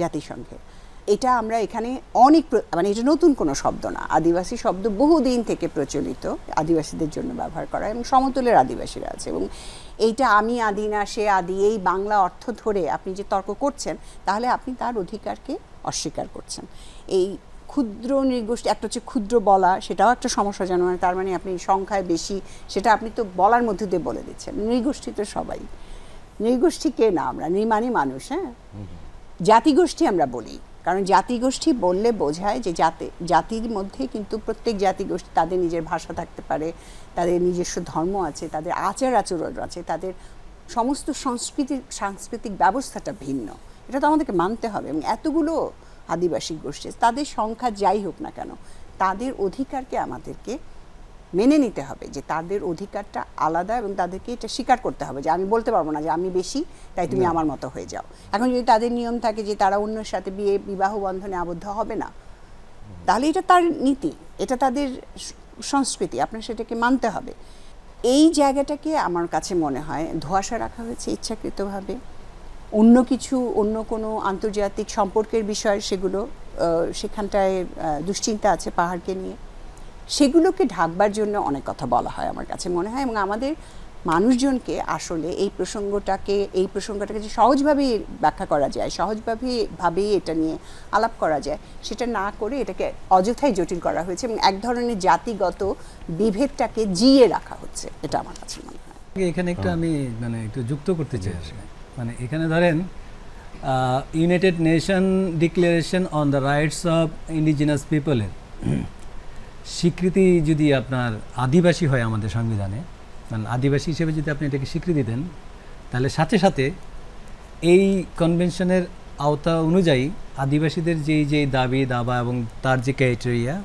জাতিসংঘে। এটা আমরা এখানে অনেক মানে এটা নতুন কোনো শব্দ না, আদিবাসী শব্দ বহুদিন থেকে প্রচলিত, আদিবাসীদের জন্য ব্যবহার করা, এবং সমতলের আদিবাসীরা আছে। এবং এইটা আমি আদি না সে আদি, এই বাংলা অর্থ ধরে আপনি যে তর্ক করছেন তাহলে আপনি তার অধিকারকে অস্বীকার করছেন। এই ক্ষুদ্র নৃগোষ্ঠী, একটা হচ্ছে ক্ষুদ্র বলা, সেটাও একটা সমস্যাজনক, তার মানে আপনি সংখ্যায় বেশি সেটা আপনি তো বলার মধ্যে দিয়ে বলে দিচ্ছেন। নৃগোষ্ঠী তো সবাই, নৃগোষ্ঠী কে না, আমরা নৃমানি মানুষ। হ্যাঁ, জাতিগোষ্ঠী আমরা বলি, কারণ জাতিগোষ্ঠী বললে বোঝায় যে জাতির মধ্যে কিন্তু প্রত্যেক জাতিগোষ্ঠী তাদের নিজের ভাষা থাকতে পারে, তাদের নিজস্ব ধর্ম আছে, তাদের আচার আচরণ আছে, তাদের সমস্ত সাংস্কৃতিক ব্যবস্থাটা ভিন্ন। এটা তো আমাদেরকে মানতে হবে। এবং এতগুলো আদিবাসী গোষ্ঠী, তাদের সংখ্যা যাই হোক না কেন, তাদের অধিকারকে আমাদেরকে মেনে নিতে হবে যে তাদের অধিকারটা আলাদা, এবং তাদেরকে এটা স্বীকার করতে হবে যে আমি বলতে পারবো না যে আমি বেশি তাই তুমি আমার মতো হয়ে যাও। এখন যদি তাদের নিয়ম থাকে যে তারা অন্যের সাথে বিবাহ বন্ধনে আবদ্ধ হবে না, তাহলে এটা তার নীতি, এটা তাদের সংস্কৃতি, আপনার সেটাকে মানতে হবে। এই জায়গাটাকে আমার কাছে মনে হয় ধোঁয়াশা রাখা হয়েছে ইচ্ছাকৃতভাবে। অন্য কোনো আন্তর্জাতিক সম্পর্কের বিষয় সেগুলো সেখানটায় দুশ্চিন্তা আছে পাহাড়কে নিয়ে, সেগুলোকে ঢাকবার জন্য অনেক কথা বলা হয় আমার কাছে মনে হয়। এবং আমাদের মানুষজনকে আসলে এই প্রসঙ্গটাকে যে সহজভাবেই ব্যাখ্যা করা যায়, সহজভাবেই এটা নিয়ে আলাপ করা যায়, সেটা না করে এটাকে অযথাই জটিল করা হয়েছে এবং এক ধরনের জাতিগত বিভেদটাকে জিয়ে রাখা হচ্ছে, এটা আমার কাছে মনে হয়। এখানে আমি একটু যুক্ত করতে চাই। এখানে ধরেন united nation declaration on the rights of indigenous পিপলের স্বীকৃতি যদি আপনার আদিবাসী হয় আমাদের সংবিধানে, মানে আদিবাসী হিসেবে যদি আপনি এটাকে স্বীকৃতি দেন, তাহলে সাথে সাথে এই কনভেনশনের আওতা অনুযায়ী আদিবাসীদের যেই দাবি দাবা এবং তার যে ক্রাইটেরিয়া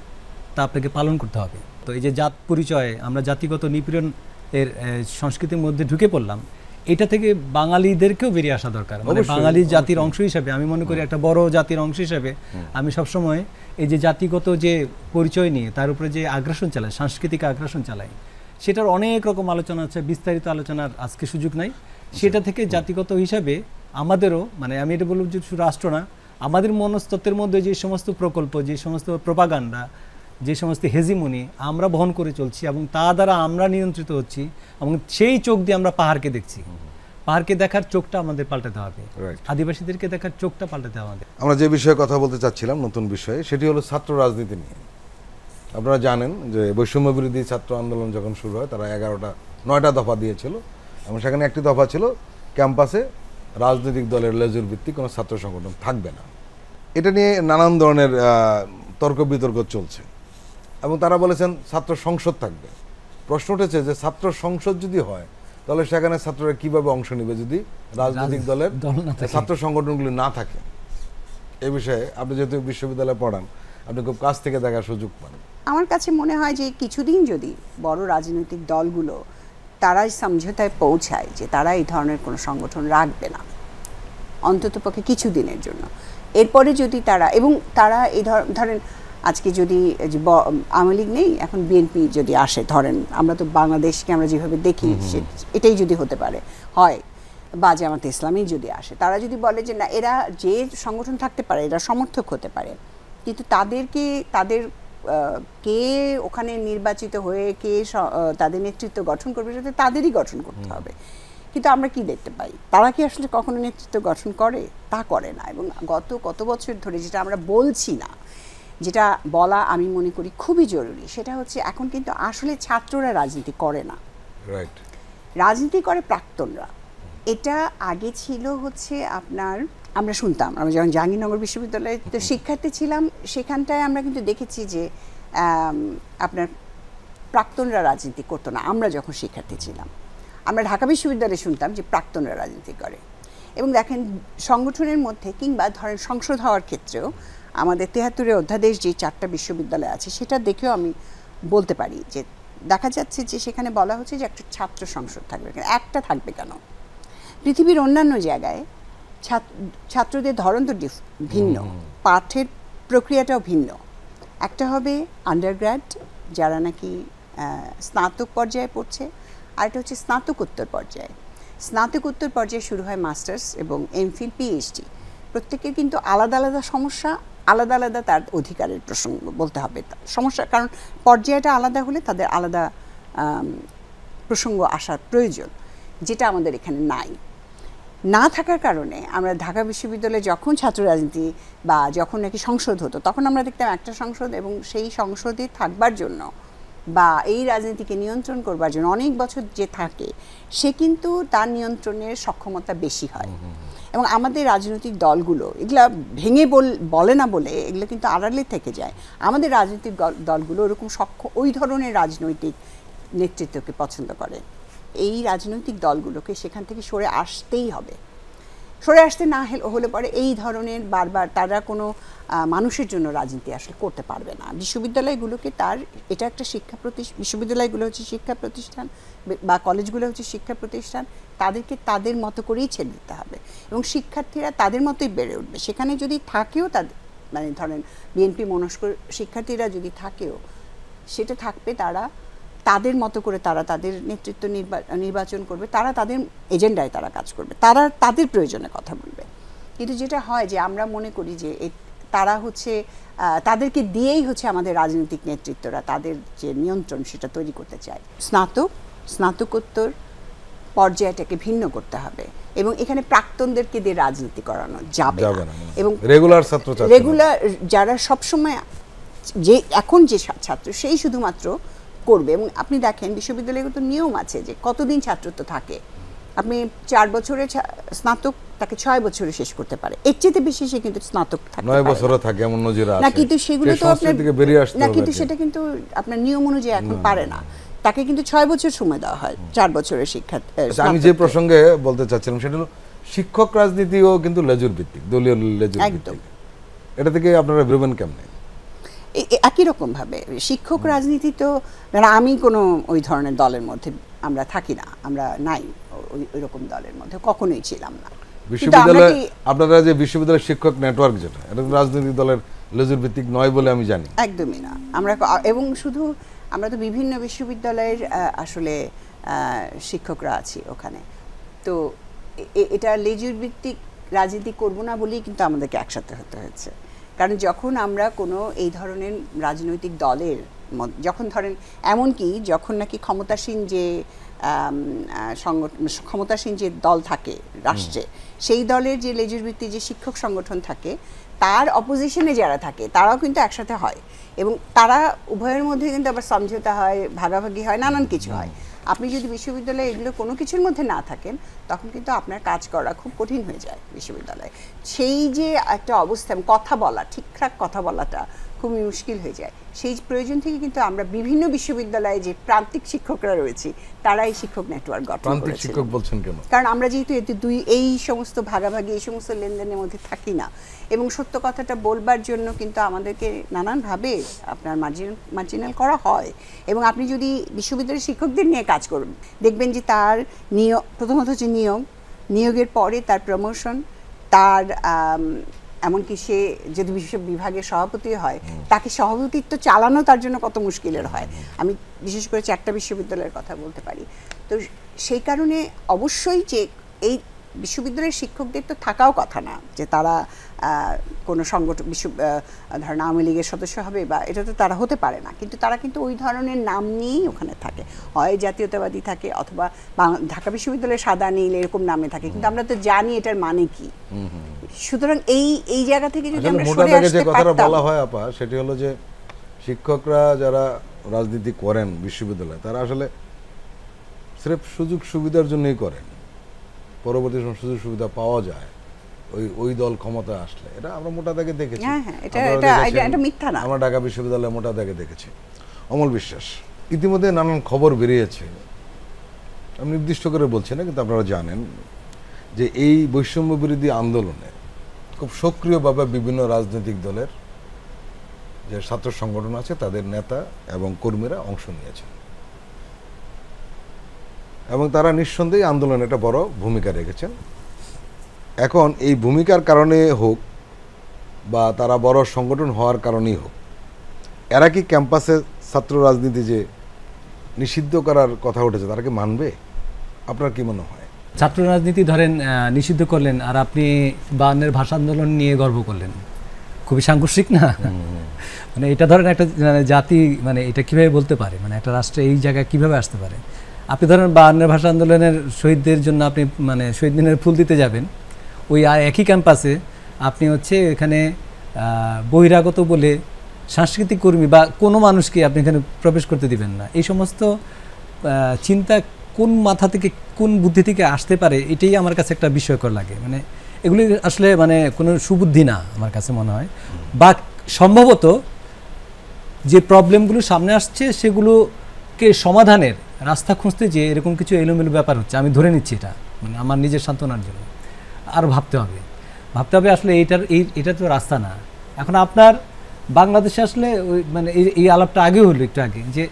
তা আপনাকে পালন করতে হবে। তো এই যে জাত পরিচয়, আমরা জাতিগত নিপীড়ন এর সংস্কৃতির মধ্যে ঢুকে পড়লাম, এটা থেকে বাঙালিদেরকেও বেরিয়ে আসা দরকার। মানে বাঙালি জাতির অংশ হিসাবে আমি মনে করি, একটা বড় জাতির অংশ হিসাবে আমি সবসময় এই যে জাতিগত যে পরিচয় নিয়ে তার উপরে যে আগ্রাসন চালায়, সাংস্কৃতিক আগ্রাসন চালায়, সেটার অনেক রকম আলোচনা আছে, বিস্তারিত আলোচনার আজকে সুযোগ নাই। সেটা থেকে জাতিগত হিসাবে আমাদেরও, মানে আমি এটা বলব যে শুধু রাষ্ট্র না, আমাদের মনস্তত্ত্বের মধ্যে যে সমস্ত প্রকল্প, যে সমস্ত প্রোপাগান্ডা, যে সমস্ত হেজিমনি আমরা বহন করে চলছি এবং তা দ্বারা আমরা নিয়ন্ত্রিত হচ্ছি, এবং সেই চোখ দিয়ে আমরা পাহাড়কে দেখছি। পাহাড়কে দেখার চোখটা আমাদের পাল্টাতে হবে, আদিবাসীদেরকে দেখার চোখটা পাল্টাতে হবে। আমরা যে বিষয়ে কথা বলতে চাচ্ছিলাম, নতুন বিষয়ে, সেটি হলো ছাত্র রাজনীতি নিয়ে। আপনারা জানেন যে বৈষম্য বিরোধী ছাত্র আন্দোলন যখন শুরু হয়, তারা 9টা দফা দিয়েছিল, এবং সেখানে একটি দফা ছিল ক্যাম্পাসে রাজনৈতিক দলের লেজুর ভিত্তিক কোনো ছাত্র সংগঠন থাকবে না। এটা নিয়ে নানান ধরনের তর্ক বিতর্ক চলছে, এবং তারা বলেছেন ছাত্র সংসদ থাকবে। প্রশ্ন উঠেছে যে ছাত্র সংসদ যদি হয় তাহলে সেখানে ছাত্ররা কিভাবে অংশ নেবে যদি রাজনৈতিক দলের ছাত্র সংগঠনগুলি না থাকে। এই বিষয়ে আপনি যেহেতু বিশ্ববিদ্যালয়ে পড়ান, আপনি খুব কাছ থেকে দেখার সুযোগ পান। আমার কাছে মনে হয় যে কিছুদিন যদি বড় রাজনৈতিক দলগুলো তারাই সমঝোতায় পৌঁছায় যে তারা এই ধরনের কোনো সংগঠন রাখবে না অন্ততপক্ষে কিছুদিনের জন্য, এরপরে যদি তারা এই ধরেন আজকে যদি আওয়ামী লীগ নেই, এখন বিএনপি যদি আসে, ধরেন আমরা তো বাংলাদেশকে আমরা যেভাবে দেখি এটাই যদি হতে পারে হয়, বা জামাতে ইসলামী যদি আসে, তারা যদি বলে যে না, এরা যে সংগঠন থাকতে পারে, এরা সমর্থক হতে পারে, কিন্তু কে ওখানে নির্বাচিত হয়ে কে তাদের নেতৃত্ব গঠন করবে সেটা তাদেরই গঠন করতে হবে। কিন্তু আমরা কি দেখতে পাই, তারা কি আসলে কখনো নেতৃত্ব গঠন করে? তা করে না। এবং গত কত বছর ধরে যেটা আমরা বলছি না, যেটা বলা আমি মনে করি খুবই জরুরি, সেটা হচ্ছে এখন কিন্তু আসলে ছাত্ররা রাজনীতি করে না, রাইট, রাজনীতি করে প্রাক্তনরা। এটা আগে ছিল হচ্ছে আপনার, আমরা শুনতাম, আমরা যখন জাহাঙ্গীরনগর বিশ্ববিদ্যালয়ে তো শিক্ষার্থী ছিলাম, সেখানটায় আমরা কিন্তু দেখেছি যে আপনার প্রাক্তনরা রাজনীতি করতো না। আমরা যখন শিক্ষার্থী ছিলাম, আমরা ঢাকা বিশ্ববিদ্যালয়ে শুনতাম যে প্রাক্তনরা রাজনীতি করে। এবং দেখেন সংগঠনের মধ্যে কিংবা ধরেন সংসদ হওয়ার ক্ষেত্রেও আমাদের ৭৩ অধ্যাদেশ যে 4টা বিশ্ববিদ্যালয় আছে, সেটা দেখেও আমি বলতে পারি যে দেখা যাচ্ছে যে সেখানে বলা হচ্ছে যে একটা ছাত্র সংসদ থাকবে, একটা থাকবে কেন? পৃথিবীর অন্যান্য জায়গায় ছাত্রদের ধরন তো ভিন্ন, পাঠের প্রক্রিয়াটাও ভিন্ন। একটা হবে আন্ডারগ্র্যাড, যারা নাকি স্নাতক পর্যায়ে পড়ছে, আরেকটা হচ্ছে স্নাতকোত্তর পর্যায়ে। স্নাতকোত্তর পর্যায়ে শুরু হয় মাস্টার্স এবং এমফিল, পিএইচডি। প্রত্যেকের কিন্তু আলাদা আলাদা সমস্যা, আলাদা আলাদা তার অধিকারের প্রসঙ্গ বলতে হবে সমস্যা, কারণ পর্যায়টা আলাদা হলে তাদের আলাদা প্রসঙ্গ আসার প্রয়োজন, যেটা আমাদের এখানে নাই। না থাকার কারণে আমরা ঢাকা বিশ্ববিদ্যালয়ে যখন ছাত্র রাজনীতি বা যখন নাকি সংসদ হতো, তখন আমরা দেখতাম একটা সংসদ, এবং সেই সংসদে থাকবার জন্য বা এই রাজনীতিকে নিয়ন্ত্রণ করবার জন্য অনেক বছর যে থাকে, সে কিন্তু তার নিয়ন্ত্রণের সক্ষমতা বেশি হয়। এবং আমাদের রাজনৈতিক দলগুলো এগুলা ভেঙে বলে না বলে এগুলো কিন্তু আড়ালে থেকে যায়। আমাদের রাজনৈতিক দলগুলো ওরকম ওই ধরনের রাজনৈতিক নেতৃত্বকে পছন্দ করে। এই রাজনৈতিক দলগুলোকে সেখান থেকে সরে আসতেই হবে। সরে আসতে না হলে পরে এই ধরনের বারবার তারা কোনো মানুষের জন্য রাজনীতি আসলে করতে পারবে না। বিশ্ববিদ্যালয়গুলোকে এটা একটা বিশ্ববিদ্যালয়গুলো হচ্ছে শিক্ষা প্রতিষ্ঠান বা কলেজগুলো হচ্ছে শিক্ষা প্রতিষ্ঠান, তাদেরকে তাদের মতো করেই ছেড়ে দিতে হবে এবং শিক্ষার্থীরা তাদের মতোই বেড়ে উঠবে। সেখানে যদি থাকেও মানে ধরেন বিএনপি মনস্ক শিক্ষার্থীরা যদি থাকেও, সেটা থাকবে তাদের মতো করে, তারা তাদের নেতৃত্ব নির্বাচন করবে, তারা তাদের এজেন্ডায় তারা কাজ করবে, তারা তাদের প্রয়োজনে কথা বলবে। কিন্তু যেটা হয় যে আমরা মনে করি যে তারা হচ্ছে তাদেরকে দিয়েই হচ্ছে আমাদের রাজনৈতিক নেতৃত্বরা তাদের যে নিয়ন্ত্রণ সেটা তৈরি করতে চায়। স্নাতকোত্তর পর্যায়টাকে ভিন্ন করতে হবে এবং এখানে প্রাক্তনদেরকে দিয়ে রাজনীতি করানো যাবে না। এবং রেগুলার যারা সবসময় এখন যে ছাত্র সেই শুধুমাত্র করবে। এবং আপনি দেখেন বিশ্ববিদ্যালয়গত নিয়ম আছে যে কতদিন ছাত্রত্ব থাকে। আপনি 4 বছরে স্নাতক, তাকে 6 বছরে শেষ করতে পারে, এর চেয়ে বেশি সে কিন্তু স্নাতক থাকে 9 বছরও থাকে এমন নজির আছে না। কিন্তু সেগুলো তো আপনার বেরিয়ে আসতে হবে না, কিন্তু সেটা কিন্তু আপনার নিয়ম অনুযায়ী এখন পারে না। তাকে কিন্তু 6 বছর সময় দেওয়া হয় 4 বছরের শিক্ষা। আমি যে প্রসঙ্গে বলতে চাচ্ছিলাম সেটা হলো শিক্ষক রাজনীতিও কিন্তু লেজুর ভিত্তিক, দলীয় লেজুর ভিত্তিক। এটা থেকে আপনারা বেরোবেন কেমনে? একই রকম ভাবে শিক্ষক রাজনীতি তো, আমি কোনো ওই ধরনের দলের মধ্যে আমরা থাকি না, আমরা নাই ওই রকম দলের মধ্যে, কখনোই ছিলাম না। বিশ্ববিদ্যালয় আপনারা যে বিশ্ববিদ্যালয় শিক্ষক নেটওয়ার্ক, যেটা এটা রাজনৈতিক দলের লেজুর ভিত্তিক নয় বলে আমি জানি। একদমই না। আমরা এবং শুধু আমরা তো বিভিন্ন বিশ্ববিদ্যালয়ের আসলে শিক্ষকরা আছি ওখানে, তো এটা লেজুর ভিত্তিক রাজনীতি করব না বলেই কিন্তু আমাদেরকে একসাথে হতে হয়েছে। কারণ যখন আমরা কোনো এই ধরনের রাজনৈতিক দলের যখন ধরেন এমনকি যখন নাকি ক্ষমতাসীন যে দল থাকে রাষ্ট্রে, সেই দলের যে লেজুর ভিত্তিক যে শিক্ষক সংগঠন থাকে, তার অপোজিশনে যারা থাকে তারাও কিন্তু একসাথে হয় এবং তারা উভয়ের মধ্যে কিন্তু আবার সমঝোতা হয়, ভাগাভাগি হয়, নানান কিছু হয়। আপনি যদি বিশ্ববিদ্যালয়ে এগুলো কোনো কিছুর মধ্যে না থাকেন, তখন কিন্তু আপনার কাজ করা খুব কঠিন হয়ে যায় বিশ্ববিদ্যালয়ে। সেই যে একটা অবস্থা, কথা বলা, ঠিকঠাক কথা বলাটা খুবই মুশকিল হয়ে যায়। সেই প্রয়োজন থেকে কিন্তু আমরা বিভিন্ন বিশ্ববিদ্যালয়ে যে প্রান্তিক শিক্ষকরা রয়েছি, তারা এই শিক্ষক নেটওয়ার্ক গঠন করেছে। প্রান্তিক শিক্ষক বলছেন কেন? কারণ আমরা যেহেতু এই সমস্ত ভাগাভাগি, এই সমস্ত লেনদেনের মধ্যে থাকি না, এবং সত্য কথাটা বলবার জন্য কিন্তু আমাদেরকে নানানভাবে আপনার মার্জিনাল করা হয়। এবং আপনি যদি বিশ্ববিদ্যালয়ের শিক্ষকদের নিয়ে কাজ করবেন, দেখবেন যে তার প্রথমত হচ্ছে নিয়োগের পরে তার প্রমোশন, তার এমনকি সে যদি বিভাগের সভাপতি হয়, তাকে সভাপতিত্ব চালানো তার জন্য কত মুশকিলের হয়। আমি বিশেষ করে 4টা বিশ্ববিদ্যালয়ের কথা বলতে পারি। তো সেই কারণে অবশ্যই যে এই বিশ্ববিদ্যালয়ের শিক্ষকদের তো থাকাও কথা না যে তারা কোনো সংগঠন ধরেন আওয়ামী লীগের সদস্য হবে বা এটা তো তারা হতে পারে না, কিন্তু তারা কিন্তু ওই ধরনের নাম নিয়েই ওখানে থাকে, হয় জাতীয়তাবাদী থাকে অথবা ঢাকা বিশ্ববিদ্যালয়ের সাদা নীল এরকম নামে থাকে, কিন্তু আমরা তো জানি এটার মানে কি। সুতরাং এই জায়গা থেকে যদি আমরা সরে আসতে পারতাম। বলা হয় আপা সেটি হলো যে শিক্ষকরা যারা রাজনীতি করেন বিশ্ববিদ্যালয়ে তারা আসলে স্রেফ সুযোগ সুবিধার জন্যই করেন, পরবর্তী সময় সুযোগ সুবিধা পাওয়া যায় ওই দল ক্ষমতায় আসলে। এটা আমরা মোটা দাগে দেখেছি, এটা মিথ্যা না, আমরা ঢাকা বিশ্ববিদ্যালয়ে মোটা দাগে দেখেছি। অমল বিশ্বাস, ইতিমধ্যে নানান খবর বেরিয়েছে, আমি নির্দিষ্ট করে বলছি না কিন্তু আপনারা জানেন যে এই বৈষম্য বিরোধী আন্দোলনে খুব সক্রিয়ভাবে বিভিন্ন রাজনৈতিক দলের যে ছাত্র সংগঠন আছে তাদের নেতা এবং কর্মীরা অংশ নিয়েছেন এবং তারা নিঃসন্দেহে আন্দোলনে একটা বড় ভূমিকা রেখেছেন। এখন এই ভূমিকার কারণে হোক বা তারা বড় সংগঠন হওয়ার কারণেই হোক, এরা কি ক্যাম্পাসে ছাত্র রাজনীতি যে নিষিদ্ধ করার কথা উঠেছে তারা কি মানবে? আপনার কি মনে হয়? ছাত্র রাজনীতি ধরেন নিষিদ্ধ করলেন আর আপনি 52-এর ভাষা আন্দোলন নিয়ে গর্ব করলেন, খুবই সাংঘর্ষিক না? মানে এটা ধরেন একটা জাতি মানে এটা কিভাবে বলতে পারে, মানে একটা রাষ্ট্রে এই জায়গায় কিভাবে আসতে পারে? আপনি ধরেন 52-এর ভাষা আন্দোলনের শহীদদের জন্য আপনি মানে শহীদ দিনের ফুল দিতে যাবেন, ওই একই ক্যাম্পাসে আপনি হচ্ছে এখানে বহিরাগত বলে সাংস্কৃতিক কর্মী বা কোনো মানুষকে আপনি এখানে প্রবেশ করতে দিবেন না। এই সমস্ত চিন্তা কোন মাথা থেকে কোন বুদ্ধি থেকে আসতে পারে, এটাই আমার কাছে একটা বিস্ময়কর লাগে। মানে এগুলি আসলে মানে কোনো সুবুদ্ধি না আমার কাছে মনে হয়, বা সম্ভবত যে প্রবলেমগুলো সামনে আসছে সেগুলোকে সমাধানের রাস্তা খুঁজতে যে এরকম কিছু এলোমেলো ব্যাপার হচ্ছে, আমি ধরে নিচ্ছি এটা মানে আমার নিজের সান্ত্বনার জন্য। আর ভাবতে হবে আসলে এটা তো রাস্তা না। এখন আপনার বাংলাদেশে আসলে ওই মানে এই আলাপটা আগে হলো একটু আগে যে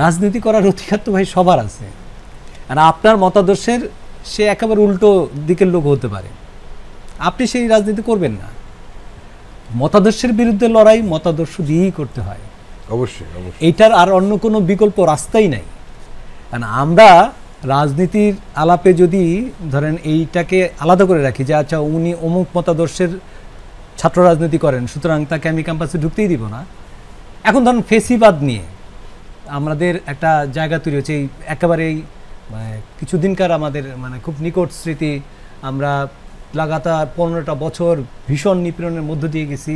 রাজনীতি করার অধিকার তো ভাই সবার আছে, আর আপনার মতাদর্শের সে একেবারে উল্টো দিকের লোক হতে পারে, আপনি সেই রাজনীতি করবেন না। মতাদর্শের বিরুদ্ধে লড়াই মতাদর্শ দিয়েই করতে হয়, অবশ্যই। এইটার আর অন্য কোনো বিকল্প রাস্তাই নাই। কারণ আমরা রাজনীতির আলাপে যদি ধরেন এইটাকে আলাদা করে রাখি যে আচ্ছা উনি অমুক মতাদর্শের ছাত্র রাজনীতি করেন সুতরাং তাকে আমি ক্যাম্পাসে ঢুকতেই দিব না। এখন ধরুন ফেসিবাদ নিয়ে আমাদের একটা জায়গা তৈরি হচ্ছে, এই একেবারেই মানে কিছুদিনকার আমাদের মানে খুব নিকট স্মৃতি, আমরা লাগাতার 15টা বছর ভীষণ নিপীড়নের মধ্য দিয়ে গেছি,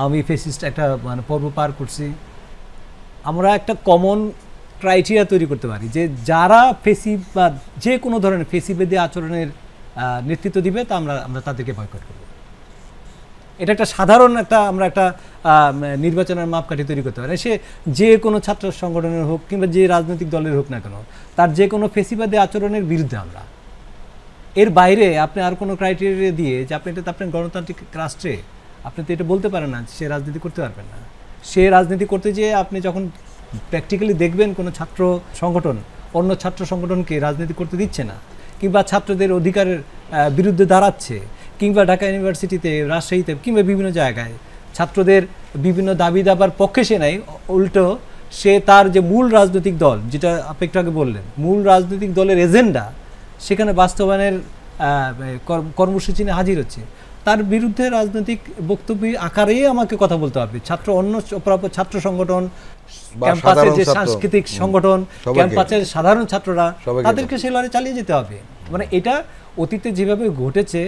আমি ফেসিস্ট একটা মানে পর্ব পার করছি। আমরা একটা কমন ক্রাইটেরিয়া তৈরি করতে পারি যে যারা ফেসিবাদ যে কোনো ধরনের ফেসিবাদী আচরণের নেতৃত্ব দিবে তা আমরা তাদেরকে বয়কট করব। এটা একটা সাধারণ আমরা একটা নির্বাচনের মাপকাঠি তৈরি করতে পারি। সে যে কোনো ছাত্র সংগঠনের হোক কিংবা যে রাজনৈতিক দলের হোক না কেন, তার যে কোনো ফেসিবাদী আচরণের বিরুদ্ধে আমরা। এর বাইরে আপনি আর কোনো ক্রাইটেরিয়া দিয়ে যে আপনি এটা আপনার গণতান্ত্রিক রাষ্ট্রে আপনি তো এটা বলতে পারেন না সে রাজনীতি করতে পারবেন না। সে রাজনীতি করতে যেয়ে আপনি যখন প্র্যাকটিক্যালি দেখবেন কোনো ছাত্র সংগঠন অন্য ছাত্র সংগঠনকে রাজনীতি করতে দিচ্ছে না, কিংবা ছাত্রদের অধিকারের বিরুদ্ধে দাঁড়াচ্ছে, কিংবা ঢাকা ইউনিভার্সিটিতে, রাজশাহীতে কিংবা বিভিন্ন জায়গায় ছাত্রদের বিভিন্ন দাবি দাবার পক্ষে সে নাই, উল্টো সে তার যে মূল রাজনৈতিক দল, যেটা আপনি একটু আগে বললেন, মূল রাজনৈতিক দলের এজেন্ডা সেখানে বাস্তবায়নের কর্মসূচি নিয়ে হাজির হচ্ছে, তার বিরুদ্ধে রাজনৈতিক বক্তব্য আকারেই আমাকে কথা বলতে হবে। অন্য অপরাপর ছাত্র সংগঠন, ক্যাম্পাসের যে সাংস্কৃতিক সংগঠন, ক্যাম্পাসের সাধারণ ছাত্ররা, তাদেরকে সেই লড়াই চালিয়ে যেতে হবে। মানে এটা অতীতে যেভাবে ঘটেছে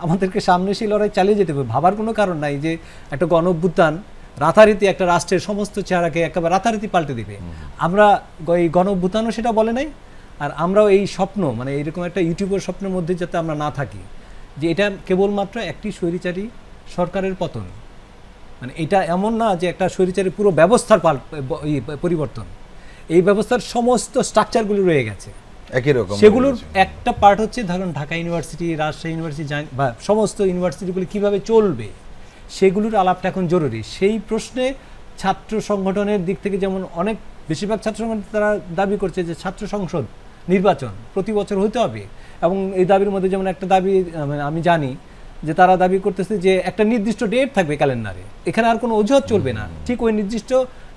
আমাদেরকে সামনে সেই লড়াই চালিয়ে যেতে হবে। ভাবার কোনো কারণ নাই যে একটা গণ অভ্যুত্থান রাতারীতি একটা রাষ্ট্রের সমস্ত চেহারাকে একেবারে রাতারীতি পাল্টে দিবে। আমরা এই গণ অভ্যুত্থানও সেটা বলে নাই, আর আমরাও এই স্বপ্ন মানে এইরকম একটা ইউটিউবের স্বপ্নের মধ্যে যাতে আমরা না থাকি যে এটা কেবলমাত্র একটি স্বৈরাচারী সরকারের পতন। মানে এটা এমন না যে একটা স্বৈরাচারী পুরো ব্যবস্থার পরিবর্তন, এই ব্যবস্থার সমস্ত স্ট্রাকচারগুলো রয়ে গেছে একই রকম। সেগুলোর একটা পার্ট হচ্ছে ধরুন ঢাকা ইউনিভার্সিটি, রাজশাহী ইউনিভার্সিটি বা সমস্ত ইউনিভার্সিটিগুলি কীভাবে চলবে সেগুলোর আলাপটা এখন জরুরি। সেই প্রশ্নে ছাত্র সংগঠনের দিক থেকে যেমন অনেক বেশিরভাগ ছাত্র সংগঠন তারা দাবি করছে যে ছাত্র সংসদ নির্বাচন প্রতি বছর হতে হবে, এবং এই দাবির মধ্যে যেমন একটা দাবি আমি জানি যে তারা দাবি করতেছে যে একটা নির্দিষ্ট ডেট থাকবে ক্যালেন্ডারে, এখানে আর কোনো অজুহাত চলবে না, ঠিক ওই নির্দিষ্ট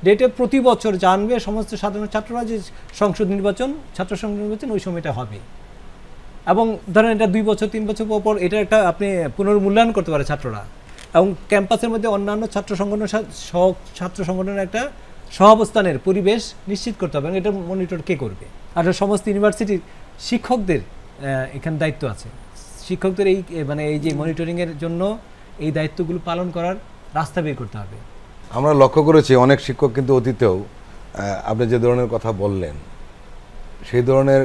ডেটে প্রতি বছর জানবে সমস্ত সাধারণ ছাত্ররা যে সংসদ নির্বাচন, ছাত্র সংসদ নির্বাচন ওই সময়টা হবে। এবং ধরেন এটা 2 বছর 3 বছর পর এটা একটা আপনি পুনর্মূল্যায়ন করতে পারে ছাত্ররা, এবং ক্যাম্পাসের মধ্যে অন্যান্য ছাত্র সংগঠনের একটা সহাবস্থানের পরিবেশ নিশ্চিত করতে হবে, এবং এটা মনিটর কে করবে? আর সমস্ত ইউনিভার্সিটির শিক্ষকদের এখানে দায়িত্ব আছে। শিক্ষকদের এই মানে এই যে মনিটরিংয়ের জন্য এই দায়িত্বগুলো পালন করার রাস্তা বের করতে হবে। আমরা লক্ষ্য করেছি অনেক শিক্ষক কিন্তু অতীতেও আপনি যে ধরনের কথা বললেন সেই ধরনের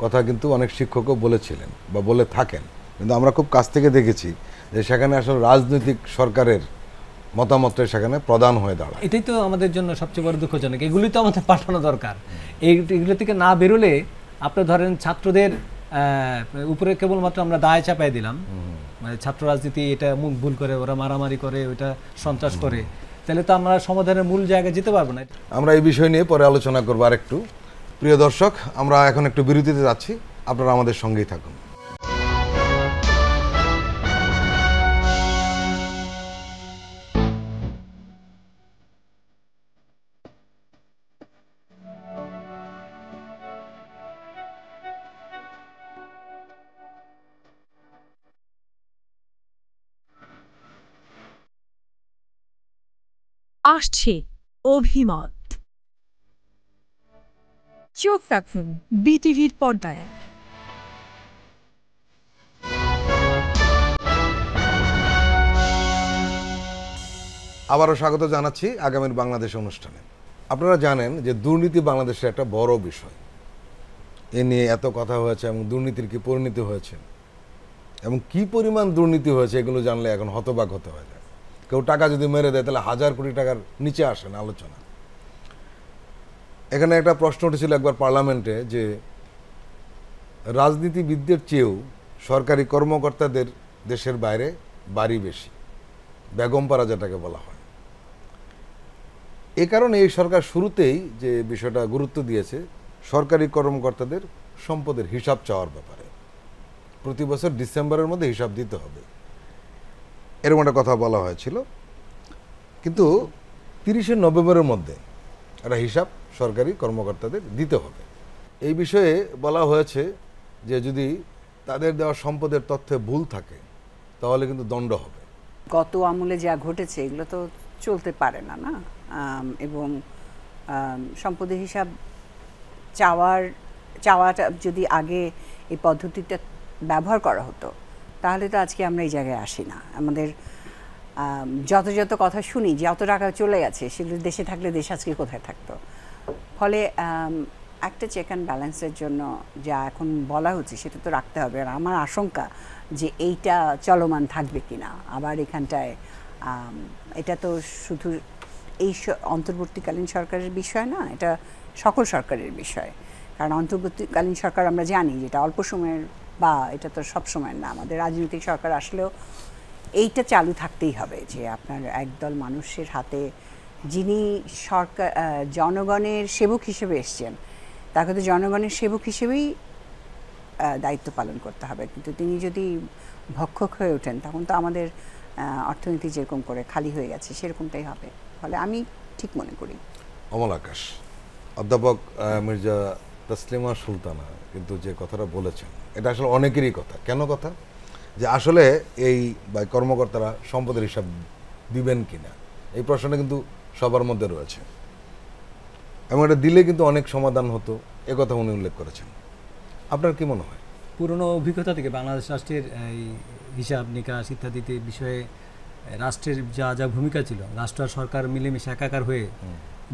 কথা কিন্তু অনেক শিক্ষকও বলেছিলেন বা বলে থাকেন, কিন্তু আমরা খুব কাছ থেকে দেখেছি যে সেখানে আসলে রাজনৈতিক সরকারের মতামতটা সেখানে প্রধান হয়ে দাঁড়ায়। এটাই তো আমাদের জন্য সবচেয়ে বড় দুঃখজনক। এগুলি তো আমাদের পাঠানো দরকার। এইগুলো থেকে না বেরোলে আপনি ধরেন ছাত্রদের উপরে কেবলমাত্র আমরা দায় চাপাই দিলাম, মানে ছাত্র রাজনীতি এটা মুখ ভুল করে, ওরা মারামারি করে, ওইটা সন্ত্রাস করে, তাহলে তো আমরা সমাধানের মূল জায়গায় যেতে পারবো না। আমরা এই বিষয় নিয়ে পরে আলোচনা করবো আরেকটু। প্রিয় দর্শক, আমরা এখন একটু বিরতিতে যাচ্ছি, আপনারা আমাদের সঙ্গেই থাকুন। আসছে অভিমত। চোখ রাখুন বিটিভির পর্দায়। আবারও স্বাগত জানাচ্ছি আগামীর বাংলাদেশ অনুষ্ঠানে। আপনারা জানেন যে দুর্নীতি বাংলাদেশের একটা বড় বিষয়, এ নিয়ে এত কথা হয়েছে এবং দুর্নীতির কি পরিণতি হয়েছে এবং কি পরিমাণ দুর্নীতি হয়েছে এগুলো জানলে এখন হতবাক হতে হয়। কেউ টাকা যদি মেরে দেয় তাহলে 1000 কোটি টাকার নিচে আসে না আলোচনা। এখানে একটা প্রশ্ন উঠেছিল একবার পার্লামেন্টে যে রাজনীতিবিদদের চেয়েও সরকারি কর্মকর্তাদের দেশের বাইরে বাড়ি বেশি, বেগমপাড়া যেটাকে বলা হয়। এ কারণে এই সরকার শুরুতেই যে বিষয়টা গুরুত্ব দিয়েছে সরকারি কর্মকর্তাদের সম্পদের হিসাব চাওয়ার ব্যাপারে। প্রতি বছর ডিসেম্বরের মধ্যে হিসাব দিতে হবে, এরকম একটা কথা বলা হয়েছিল। কিন্তু 30শে নভেম্বরের মধ্যে একটা হিসাব সরকারি কর্মকর্তাদের দিতে হবে। এই বিষয়ে বলা হয়েছে যে যদি তাদের দেওয়া সম্পদের তথ্যে ভুল থাকে তাহলে কিন্তু দণ্ড হবে। গত আমলে যা ঘটেছে এগুলো তো চলতে পারে না না এবং সম্পদের হিসাব চাওয়াটা যদি আগে এই পদ্ধতিটা ব্যবহার করা হতো তাহলে তো আজকে আমরা এই জায়গায় আসি না। আমাদের যত কথা শুনি যে অত টাকা চলে গেছে, সেগুলো দেশে থাকলে দেশ আজকে কোথায় থাকতো। ফলে একটা চেক অ্যান্ড ব্যালেন্সের জন্য যা এখন বলা হচ্ছে সেটা তো রাখতে হবে। আর আমার আশঙ্কা যে এইটা চলমান থাকবে কিনা আবার এখানটায়। এটা তো শুধু এই অন্তর্বর্তীকালীন সরকারের বিষয় না, এটা সকল সরকারের বিষয়। কারণ অন্তর্বর্তীকালীন সরকার আমরা জানি যেটা অল্প সময়ের, বা এটা তো সব সময়ের না। আমাদের রাজনৈতিক সরকার আসলেও এইটা চালু থাকতেই হবে যে আপনার একদল মানুষের হাতে যিনি সরকার জনগণের সেবক হিসেবে এসছেন তাকে তো জনগণের সেবক হিসেবেই দায়িত্ব পালন করতে হবে। কিন্তু তিনি যদি ভক্ষক হয়ে ওঠেন তখন তো আমাদের অর্থনীতি যেরকম করে খালি হয়ে গেছে সেরকমটাই হবে। ফলে আমি ঠিক মনে করি। অমল আকাশ, অধ্যাপক মির্জা তাসলিমা সুলতানা কিন্তু যে কথাটা বলেছেন এটা আসলে অনেকেরই কথা। কেন কথা? যে আসলে এই কর্মকর্তারা সম্পদের হিসাব দিবেন কিনা এই প্রশ্নটা কিন্তু সবার মধ্যে রয়েছে, এবং এটা দিলে কিন্তু অনেক সমাধান হতো, একথা উনি উল্লেখ করেছেন। আপনার কি মনে হয়? পুরনো অভিজ্ঞতা থেকে বাংলাদেশ রাষ্ট্রের এই হিসাব নিকাশ ইত্যাদিতে বিষয়ে রাষ্ট্রের যা যা ভূমিকা ছিল, রাষ্ট্র আর সরকার মিলেমিশে একাকার হয়ে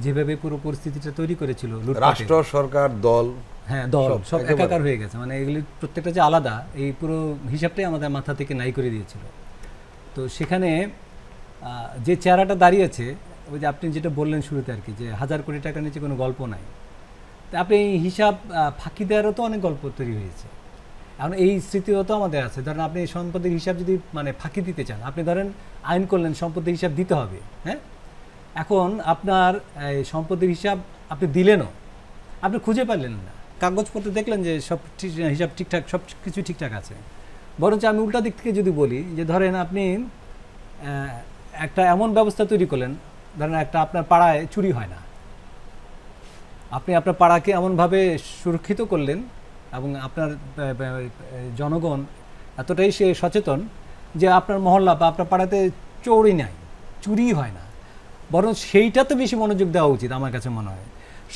যেভাবে পুরো পরিস্থিতিটা তৈরি করেছিল, রাষ্ট্র সরকার দল, হ্যাঁ দল সব একাকার হয়ে গেছে, মানে এগুলি প্রত্যেকটা যে আলাদা, এই পুরো হিসাবটাই আমাদের মাথা থেকে নাই করে দিয়েছিল। তো সেখানে যে চেহারাটা দাঁড়িয়েছে, ওই যে আপনি যেটা বললেন শুরুতে আর কি, যে 1000 কোটি টাকার নিচে কোনো গল্প নাই। তো আপনি এই হিসাব ফাঁকি দেওয়ারও তো অনেক গল্প তৈরি হয়েছে। এখন এই স্মৃতিও তো আমাদের আছে। ধরেন আপনি সম্পদের হিসাব যদি মানে ফাঁকি দিতে চান, আপনি ধরেন আইন করলেন সম্পদের হিসাব দিতে হবে, হ্যাঁ, এখন আপনার এই সম্পদের হিসাব আপনি দিলেনও, আপনি খুঁজে পারলেন না, কাগজপত্র দেখলেন যে সব হিসাব ঠিকঠাক, সব কিছু ঠিকঠাক আছে। বরঞ্চ আমি উল্টা দিক থেকে যদি বলি যে ধরেন আপনি একটা এমন ব্যবস্থা তৈরি করলেন, ধরেন একটা আপনার পাড়ায় চুরি হয় না, আপনি আপনার পাড়াকে এমনভাবে সুরক্ষিত করলেন এবং আপনার জনগণ এতটাই সে সচেতন যে আপনার মহল্লা বা আপনার পাড়াতে চোরই নাই, চুরি হয় না, বরং সেইটাতে বেশি মনোযোগ দেওয়া উচিত আমার কাছে মনে হয়।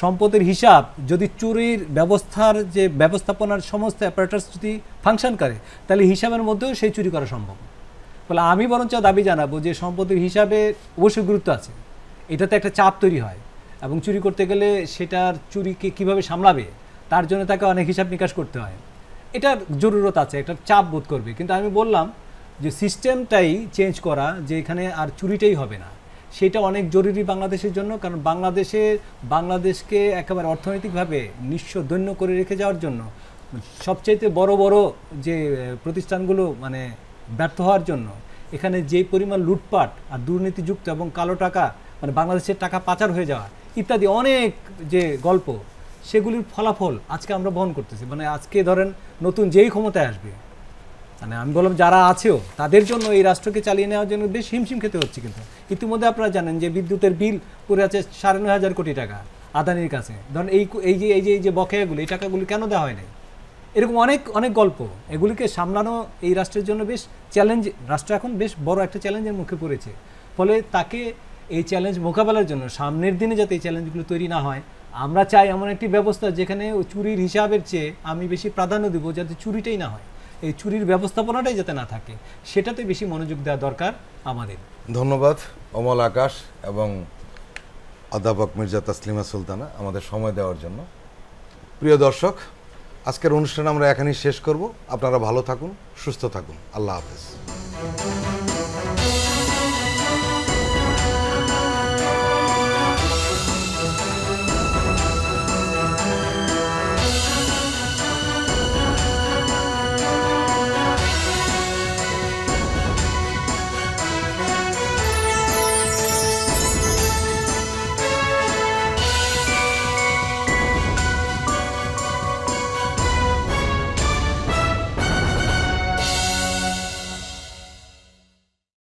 সম্পদের হিসাব যদি চুরির ব্যবস্থার যে ব্যবস্থাপনার সমস্ত অ্যাপারেটাস যদি ফাংশন করে, তাহলে হিসাবের মধ্যেও সেই চুরি করা সম্ভব। ফলে আমি বরঞ্চ দাবি জানাবো যে সম্পদের হিসাবে অবশ্যই গুরুত্ব আছে, এটাতে একটা চাপ তৈরি হয় এবং চুরি করতে গেলে সেটার চুরিকে কিভাবে সামলাবে তার জন্য তাকে অনেক হিসাব নিকাশ করতে হয়, এটার জরুরত আছে, একটা চাপ বোধ করবে। কিন্তু আমি বললাম যে সিস্টেমটাই চেঞ্জ করা, যে এখানে আর চুরিটাই হবে না, সেটা অনেক জরুরি বাংলাদেশের জন্য। কারণ বাংলাদেশকে একেবারে অর্থনৈতিকভাবে নিঃস্ব দৈন্য করে রেখে যাওয়ার জন্য সবচাইতে বড় বড় যে প্রতিষ্ঠানগুলো মানে ব্যর্থ হওয়ার জন্য এখানে যে পরিমাণ লুটপাট আর দুর্নীতিযুক্ত এবং কালো টাকা মানে বাংলাদেশের টাকা পাচার হয়ে যাওয়া ইত্যাদি অনেক যে গল্প, সেগুলির ফলাফল আজকে আমরা বহন করতেছি। মানে আজকে ধরেন নতুন যেই ক্ষমতায় আসবে, মানে আমি বললাম যারা আছেও তাদের জন্য এই রাষ্ট্রকে চালিয়ে নেওয়ার জন্য বেশ হিমশিম খেতে হচ্ছে। কিন্তু ইতিমধ্যে আপনারা জানেন যে বিদ্যুতের বিল পড়ে আছে 9,500 কোটি টাকা আদানির কাছে। ধরেন এই যে বকেয়াগুলি, এই টাকাগুলি কেন দেওয়া হয় নাই, এরকম অনেক অনেক গল্প। এগুলিকে সামলানো এই রাষ্ট্রের জন্য বেশ চ্যালেঞ্জ, রাষ্ট্র এখন বেশ বড় একটা চ্যালেঞ্জের মুখে পড়েছে। ফলে তাকে এই চ্যালেঞ্জ মোকাবেলার জন্য সামনের দিনে যাতে এই চ্যালেঞ্জগুলো তৈরি না হয়, আমরা চাই এমন একটি ব্যবস্থা যেখানে চুরির হিসাবের চেয়ে আমি বেশি প্রাধান্য দেবো যাতে চুরিটাই না হয়, এই চুরির ব্যবস্থাপনাটাই যাতে না থাকে, সেটাতে বেশি মনোযোগ দেওয়া দরকার আমাদের। ধন্যবাদ অমল আকাশ এবং অধ্যাপক মির্জা তাসলিমা সুলতানা আমাদের সময় দেওয়ার জন্য। প্রিয় দর্শক, আজকের অনুষ্ঠান আমরা এখানেই শেষ করব। আপনারা ভালো থাকুন, সুস্থ থাকুন। আল্লাহ হাফেজ।